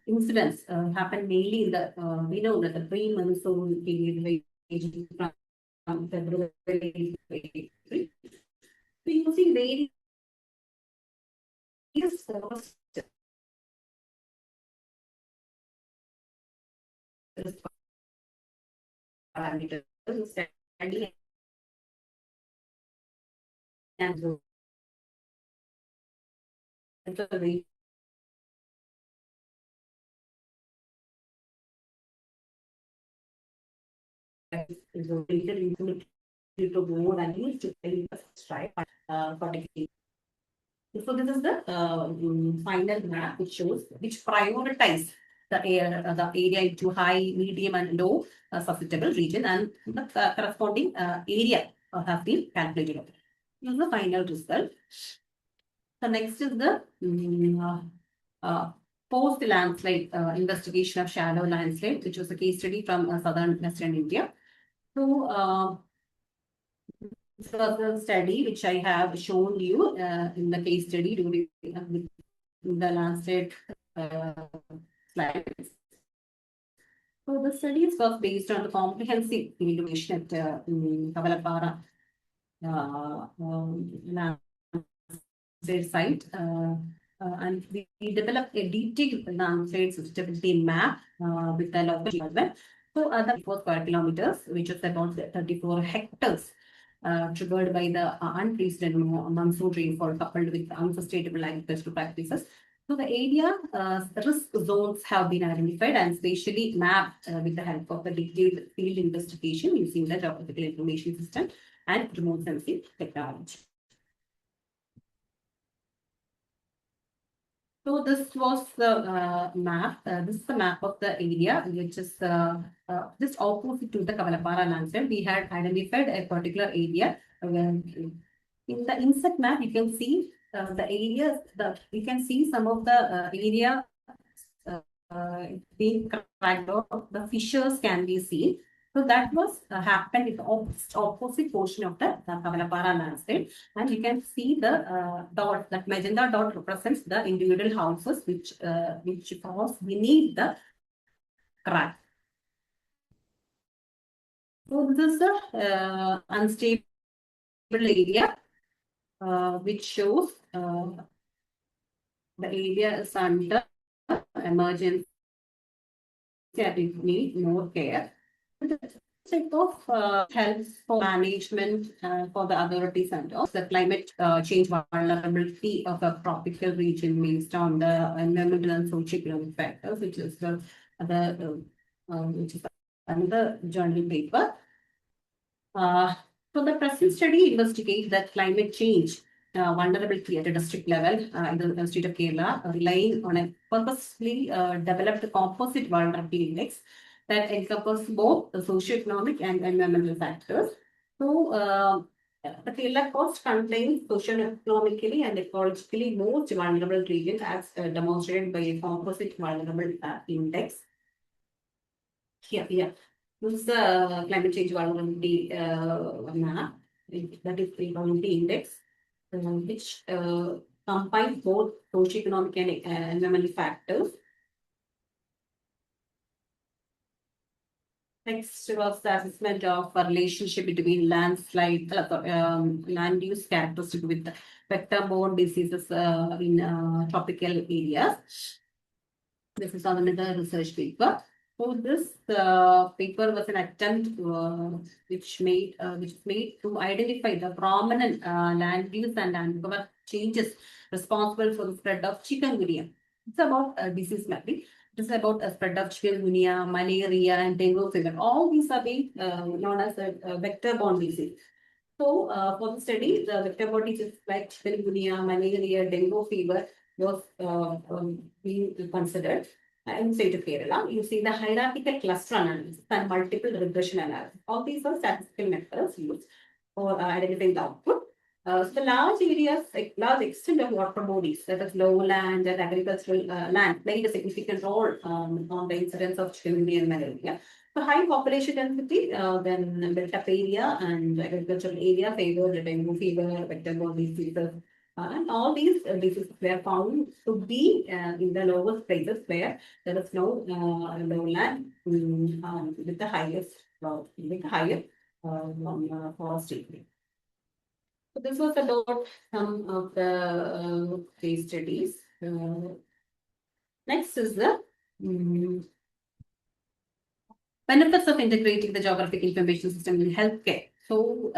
S3: incidents happen mainly in the, we know that the pre-monsoon period, ranging from February to April. So you see various forest parameters study and conservation is related to more than used to stripe particularly. So this is the final map which shows which prioritize the area into high, medium, and low susceptible region, and the corresponding area has been calculated. This is the final result. So next is the post landslide investigation of shallow landslide, which was a case study from southern western India. So this was a study which I have shown you in the case study during the landslide slides. So the studies was based on the comprehensive evaluation at Kavalapara site, and we developed a detailed landslide suitability map with the local development. So the 4 square kilometers, which is about 34 hectares, triggered by the unprecedented monsoon rainfall coupled with unsustainable agricultural practices. So the area risk zones have been identified and spatially mapped with the help of the detailed field investigation using the geographical information system and remote sensing technology. So this was the map. This is the map of the area, which is just opposite to the Kavalapara landslide. We had identified a particular area. In the insect map, you can see the areas. You can see some of the area being cracked off. The fissures can be seen. So that was happened in the opposite portion of the Kavalapara landslide. And you can see the dot, that magenta dot represents the individual houses which falls beneath the crack. So this is the unstable area which shows the area is under emergency and it needs more care. This type of helps for management for the authorities and also the climate change vulnerability of a tropical region based on the environmental and socio-economic factors, which is the which is another journal paper. So the present study investigates that climate change vulnerability at a district level in the state of Kerala, relying on a purposefully developed composite vulnerability index that encompasses both the socio-economic and environmental factors. So the Kerala coast contains socio-economically and ecologically most vulnerable regions as demonstrated by a composite vulnerable index. Here. This is the climate change vulnerability map, that is the vulnerability index, which combines both socioeconomic and environmental factors. Next was the assessment of a relationship between landslide, land use characteristic with vector-borne diseases in tropical areas. This is another research paper. So this paper was an attempt which was made to identify the prominent land use and uncover changes responsible for the spread of chikungunya. It's about disease mapping. It is about a spread of chikungunya, malaria, and dengue fever. All these are being known as vector-borne disease. So, for the study, the vector-borne diseases like chikungunya, malaria, dengue fever was being considered in state of Kerala using the hierarchical cluster analysis and multiple regression analysis. All these are statistical methods used for identifying the output. So the large areas, like large extent of water bodies, that is lowland and agricultural land, played a significant role on the incidence of chikungunya and malaria. So high population density, then built-up area and agricultural area favored dengue fever, vector-borne diseases, and all these diseases were found to be in the lowest places where there is no lowland with the highest, with higher forest area. So this was about some of the case studies. Next is the benefits of integrating the geographic information system in healthcare. So,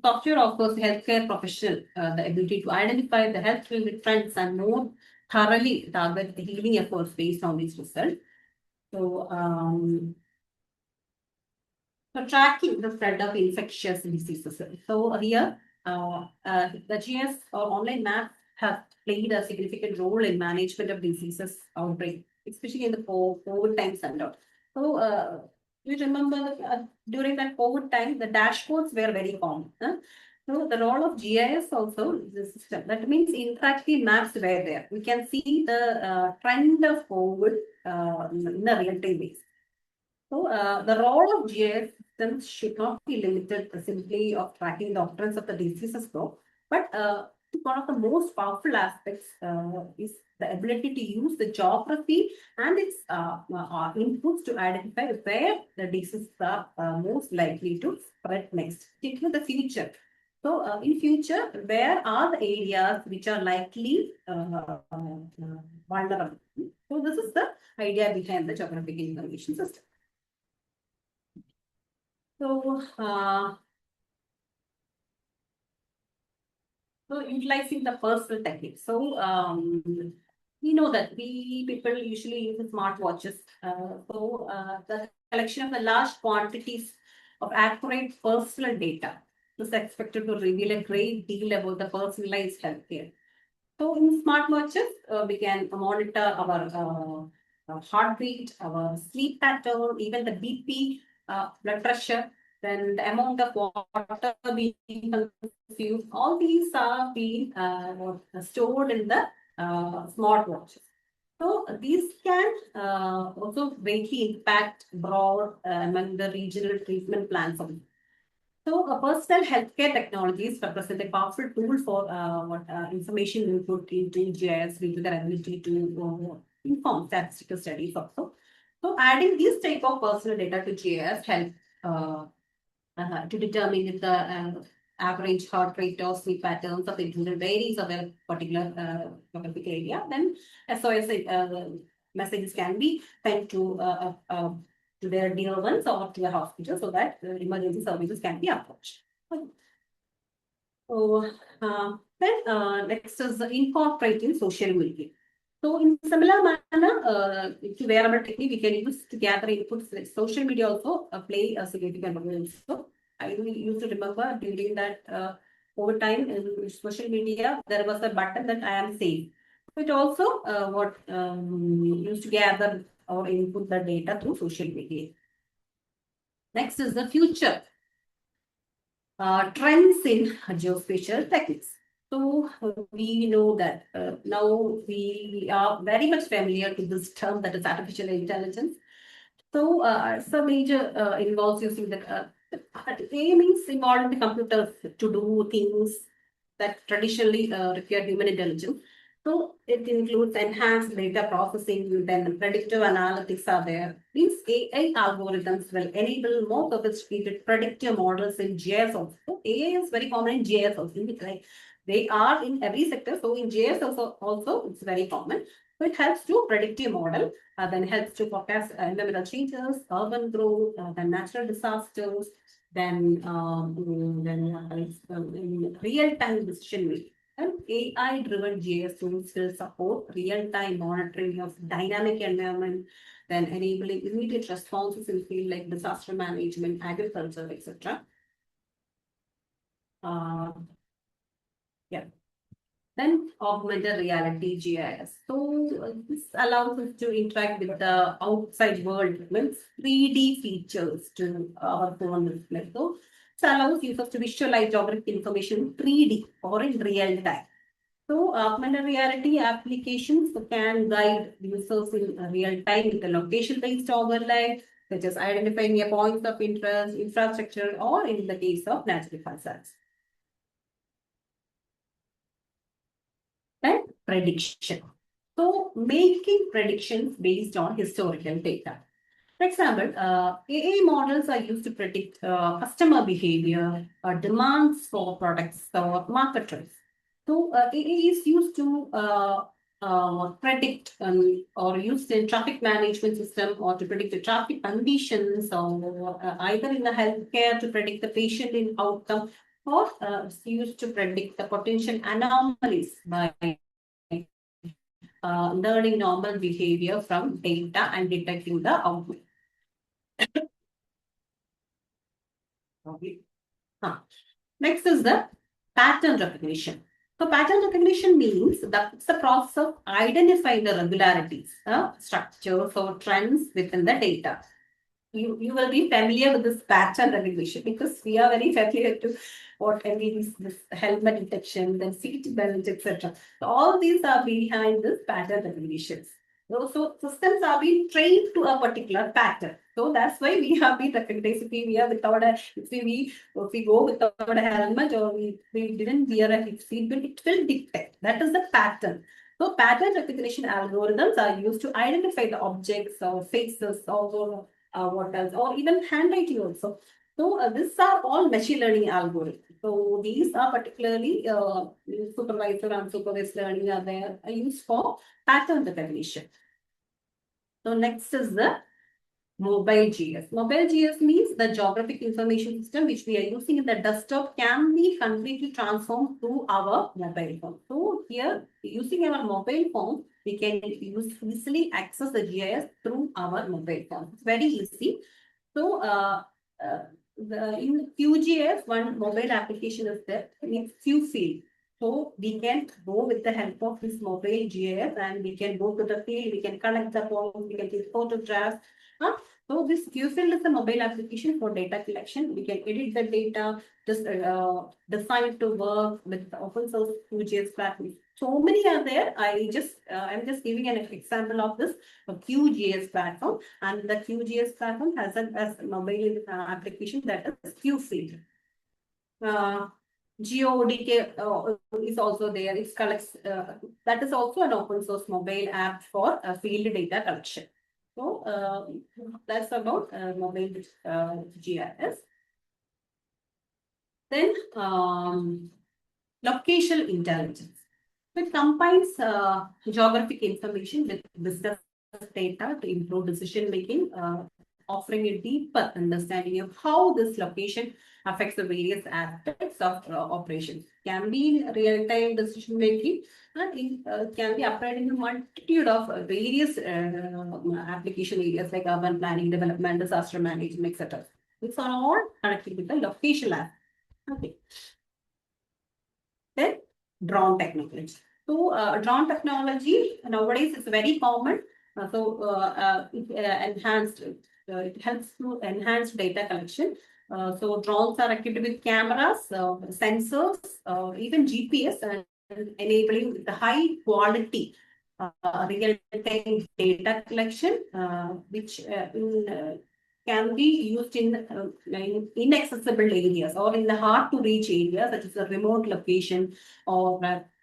S3: software offers healthcare professional the ability to identify the health-related trends and more thoroughly target the healing efforts based on these results. So, tracking the spread of infectious diseases. So here, the GS or online maps have played a significant role in management of diseases outbreak, especially in the COVID times and all. So, you remember that, during that COVID time, the dashboards were very common. So the role of GIS also is the system. That means interactive maps were there. We can see the trend of COVID in a real-time basis. So the role of GIS systems should not be limited simply of tracking the occurrence of the diseases though, but one of the most powerful aspects is the ability to use the geography and its inputs to identify where the diseases are most likely to spread next, taking the future. So in future, where are the areas which are likely vulnerable? So this is the idea behind the geographic information system. So, utilizing the personal techniques. So, we know that people usually use smartwatches. The collection of the large quantities of accurate personal data is expected to reveal a great deal about the personalized healthcare. So, in smartwatches, we can monitor our heartbeat, our sleep pattern, even the BP, blood pressure, then the amount of water being consumed. All these are being stored in the smartwatches. So these can also greatly impact broad among the regional treatment plans. So personal healthcare technologies represent a powerful tool for information input into GIS due to their ability to inform statistical studies also. So adding this type of personal data to GIS help to determine if the average heart rate or sleep patterns of the individual varies of a particular geographic area, then SOS messages can be sent to their dear ones or to the hospital so that emergency services can be approached. So then next is incorporating social media. So in similar manner, to wearable technique, we can use to gather inputs. Like social media also play a significant role. So I used to remember during that over time in social media, there was a button that I am safe. It also used to gather or input the data through social media. Next is the future trends in geospatial techniques. So we know that now we are very much familiar with this term that is artificial intelligence. So some major involves using the aim is involving the computers to do things that traditionally require human intelligence. So it includes enhanced data processing, then predictive analytics are there. These AI algorithms will enable more sophisticated predictive models in GIS also. AI is very common in GIS also. Like they are in every sector. So in GIS also it's very common. So it helps to predictive model, then helps to forecast environmental changes, urban growth, then natural disasters, then real-time decision making. And AI-driven GIS tools will support real-time monitoring of dynamic environment, then enabling immediate responses in field like disaster management, agriculture, etc. Yeah. Then augmented reality GIS. So this allows us to interact with the outside world with 3D features to our phone display. So it allows users to visualize geographic information 3D or in real time. So augmented reality applications can guide users in real time with the location-based overlay, such as identifying a points of interest, infrastructure, or in the case of natural hazards. And prediction. So making predictions based on historical data. For example, AI models are used to predict customer behavior, demands for products or market trends. So AI is used to predict or used in traffic management system or to predict the traffic conditions or either in the healthcare to predict the patient in outcome or it's used to predict the potential anomalies by learning normal behavior from data and detecting the output. Okay. Next is the pattern recognition. So pattern recognition means that it's the process of identifying the regularities, structures or trends within the data. You will be familiar with this pattern recognition because we are very familiar to what this helmet detection, then seat belt, etc. So all these are behind this pattern recognition. So systems are being trained to a particular pattern. So that's why we have been recognized if we are without a if we go without a helmet or we didn't wear a seat belt, it will detect. That is the pattern. So pattern recognition algorithms are used to identify the objects or faces or what else, or even handwriting also. So these are all machine learning algorithms. So these are particularly supervisor and supervised learning are there are used for pattern recognition. So next is the mobile GIS. Mobile GIS means the geographic information system which we are using in the desktop can be completely transformed to our mobile phone. So here, using our mobile phone, we can easily access the GIS through our mobile phone. It's very easy. So in QGIS, one mobile application is there. It's QField. So we can go with the help of this mobile GIS and we can go to the field, we can connect the points, we can take photographs. So this QField is a mobile application for data collection. We can edit the data, just define it to work with the open source QGIS platform. So many are there. I'm just giving an example of this QGIS platform, and the QGIS platform has a mobile application that is QField. GeoDK is also there. It collects that is also an open source mobile app for field data collection. So that's about mobile GIS. Then locational intelligence. It combines geographic information with business data to improve decision making, offering a deeper understanding of how this location affects the various aspects of operations. Can be real-time decision making, and it can be applied in a multitude of various application areas like urban planning, development, disaster management, etc. These are all connected with the location app. Okay. Then drone technology. So drone technology nowadays is very common. It helps to enhance data collection. So drones are equipped with cameras, sensors, even GPS, and enabling the high quality real-time data collection, which can be used in inaccessible areas or in the hard-to-reach areas, such as a remote location or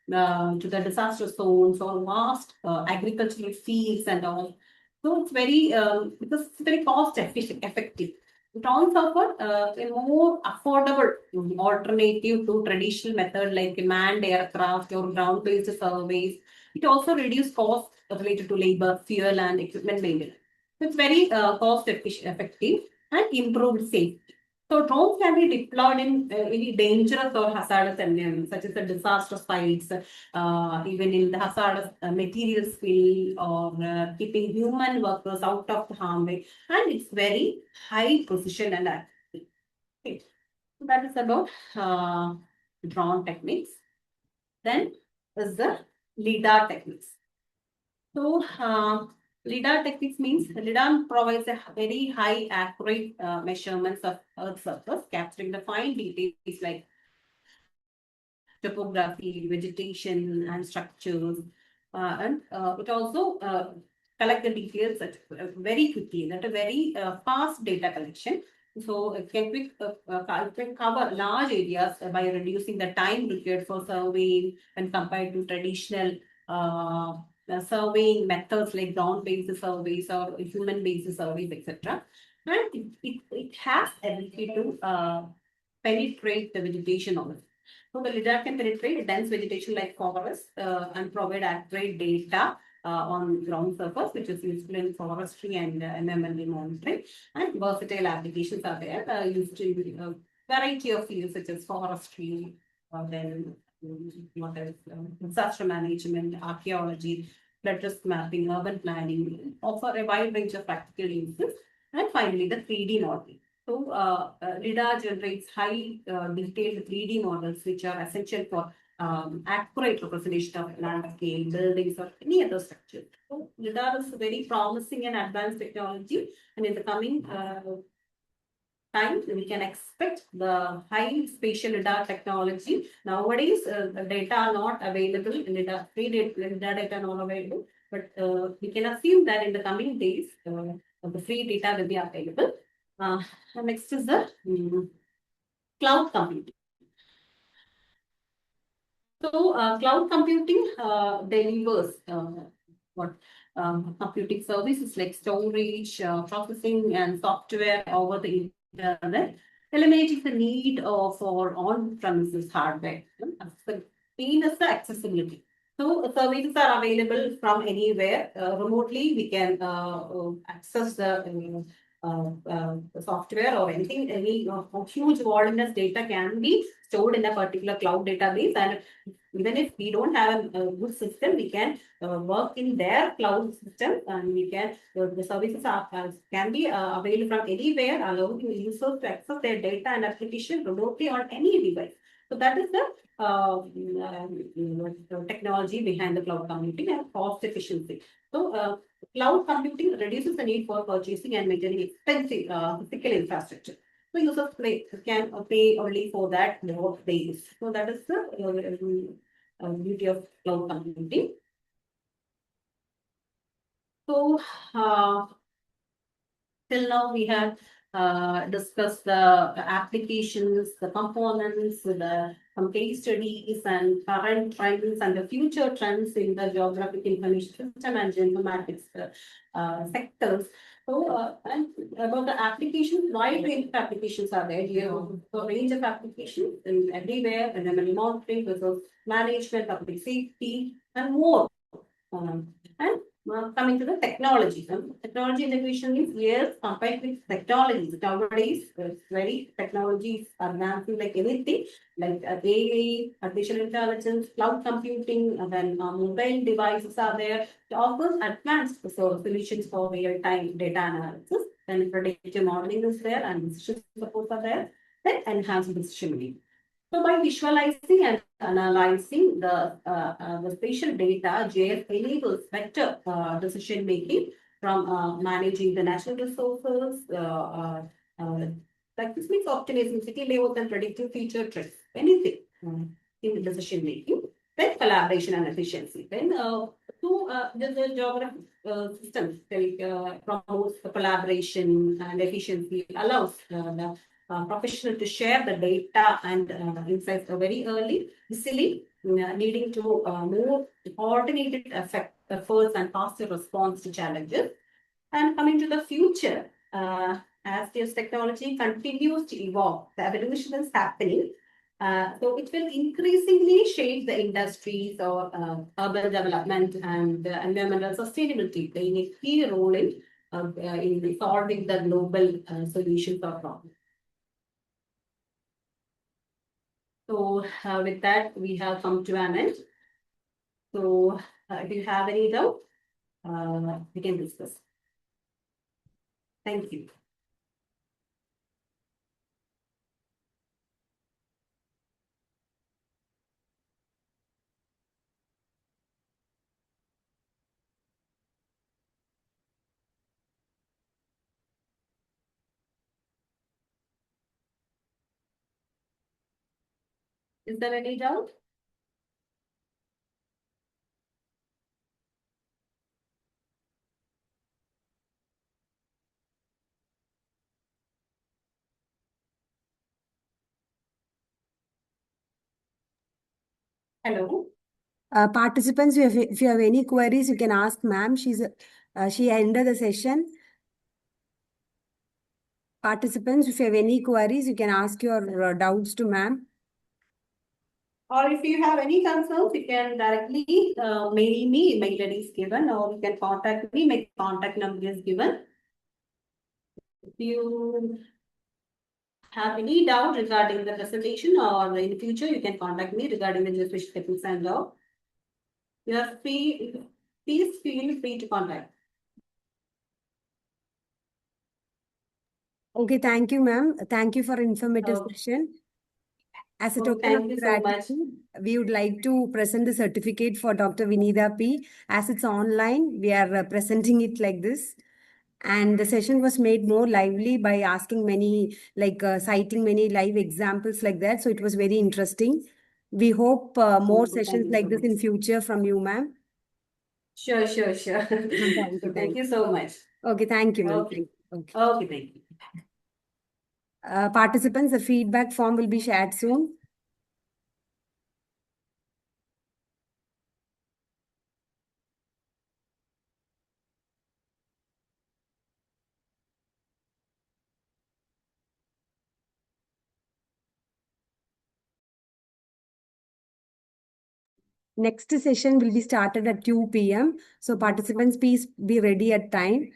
S3: to the disaster zones or vast agricultural fields and all. So it's very because it's very cost effective. drones offer a more affordable alternative to traditional method like manned aircraft or ground-based surveys. It also reduces costs related to labor, fuel, and equipment maintenance. It's very cost effective and improved safety. So drones can be deployed in any dangerous or hazardous environments, such as the disaster sites, even in the hazardous materials field, or keeping human workers out of the harm way. And it's very high precision and accuracy. Okay. So that is about drone techniques. Then is the LIDAR techniques. So LIDAR techniques means LIDAR provides a very high accurate measurements of Earth's surface, capturing the fine details like topography, vegetation, and structures. And it also collect the details very quickly, that a very fast data collection. So it can cover large areas by reducing the time required for surveying when compared to traditional surveying methods like ground-based surveys or human-based surveys, etc. And it has ability to penetrate the vegetation of it. So the LIDAR can penetrate dense vegetation like forests and provide accurate data on ground surface, which is useful in forestry and environmental monitoring. And versatile applications are there used in a variety of fields such as forestry, then what else? Disaster management, archaeology, flood risk mapping, urban planning, offer a wide range of practical uses. And finally, the 3D modeling. So, LIDAR generates high detailed 3D models, which are essential for accurate representation of landscape, buildings, or any other structure. So, LIDAR is a very promising and advanced technology, and in the coming time, we can expect the high spatial LIDAR technology. Nowadays, the data are not available, LIDAR, free LIDAR data are not available, but we can assume that in the coming days, the free data will be available. Next is the cloud computing. So, cloud computing delivers what computing services like storage, processing, and software over the internet, eliminating the need for on-premises hardware. The main is the accessibility. So, services are available from anywhere. Remotely, we can access the software or anything, any huge voluminous data can be stored in a particular cloud database. And even if we don't have a good system, we can work in their cloud system, and we can the services can be available from anywhere, allowing users to access their data and application remotely on any device. So that is the technology behind the cloud computing and cost efficiency. So cloud computing reduces the need for purchasing and maintaining expensive physical infrastructure. So users can pay only for that more days. So that is the beauty of cloud computing. So till now we have discussed the applications, the components, some case studies, and current trends and the future trends in the geographic information system and geoinformatics sectors. So, and about the applications, wide range of applications are there here. So, range of applications in everywhere, and then monitoring, resource management, public safety, and more. And coming to the technology. Technology integration means yes, compared with technologies. Nowadays, very technologies are advancing like anything, like AI, artificial intelligence, cloud computing, and then mobile devices are there. It offers advanced solutions for real-time data analysis. Then predictive modeling is there, and decision support are there. Then enhanced decision making. So by visualizing and analyzing the spatial data, GIS enables better decision making from managing the natural resources. Like this means optimizing city layout and predicting future trends. Anything in the decision making. Then collaboration and efficiency. Then the geographic system promotes the collaboration and efficiency, allows the professional to share the data and insights very early, easily, leading to more coordinated efforts and faster response to challenges. And coming to the future, as this technology continues to evolve, the evolution is happening. So it will increasingly shape the industries or urban development and environmental sustainability, playing a key role in solving the global solutions or problems. So with that, we have come to an end. So if you have any doubt, we can discuss. Thank you. Is there any doubt? Hello.
S4: Participants, if you have any queries, you can ask ma'am. She ended the session. Participants, if you have any queries, you can ask your doubts to ma'am.
S3: Or if you have any concerns, you can directly mail me. Mail ID is given, or you can contact me. My contact number is given. If you have any doubt regarding the presentation or in the future, you can contact me regarding the geospatial techniques and law. You are free. Please feel free to contact.
S4: Okay, thank you, ma'am. Thank you for informative
S3: Okay.
S4: session. As a
S3: Okay,
S4: token of
S3: thank you so much.
S4: gratitude, we would like to present the certificate for Dr. Vinitha P. As it's online, we are presenting it like this. And the session was made more lively by asking many, citing many live examples like that. So it was very interesting. We hope more
S3: Okay, thank
S4: sessions
S3: you
S4: like
S3: so
S4: this
S3: much.
S4: in future from you, ma'am.
S3: Sure.
S4: Thank
S3: So
S4: you.
S3: thank you so much.
S4: Okay, thank you, ma'am.
S3: Okay.
S4: Okay.
S3: Okay, thank you.
S4: Participants, the feedback form will be shared soon. Next session will be started at 2 p.m. So participants, please be ready at time.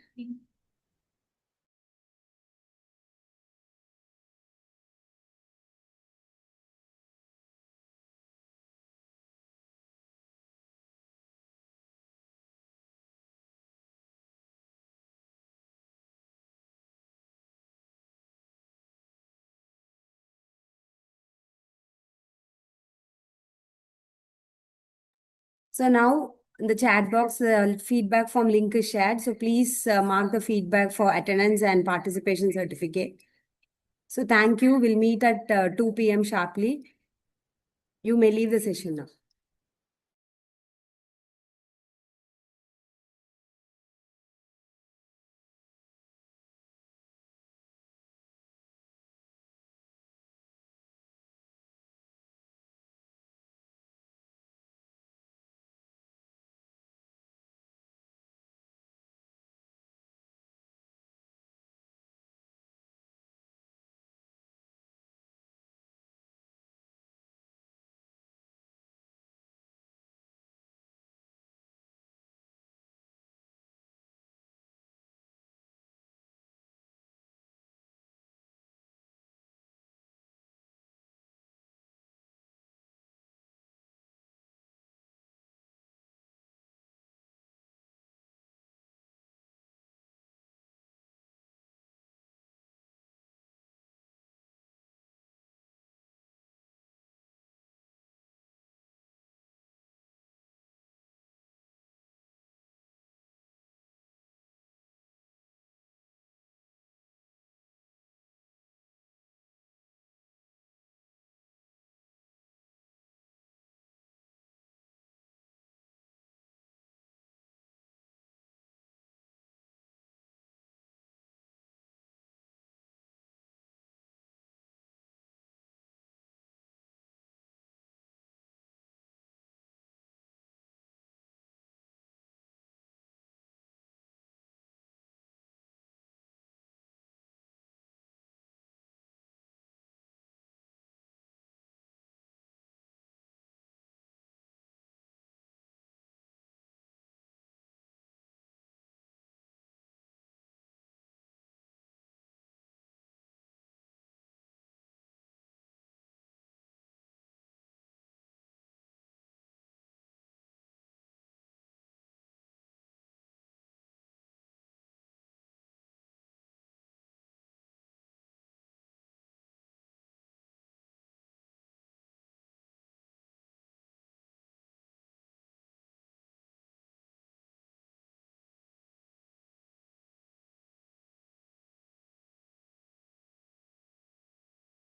S4: So now in the chat box, the feedback form link is shared. So please mark the feedback for attendance and participation certificate. So thank you. We'll meet at 2 p.m. sharply. You may leave the session now.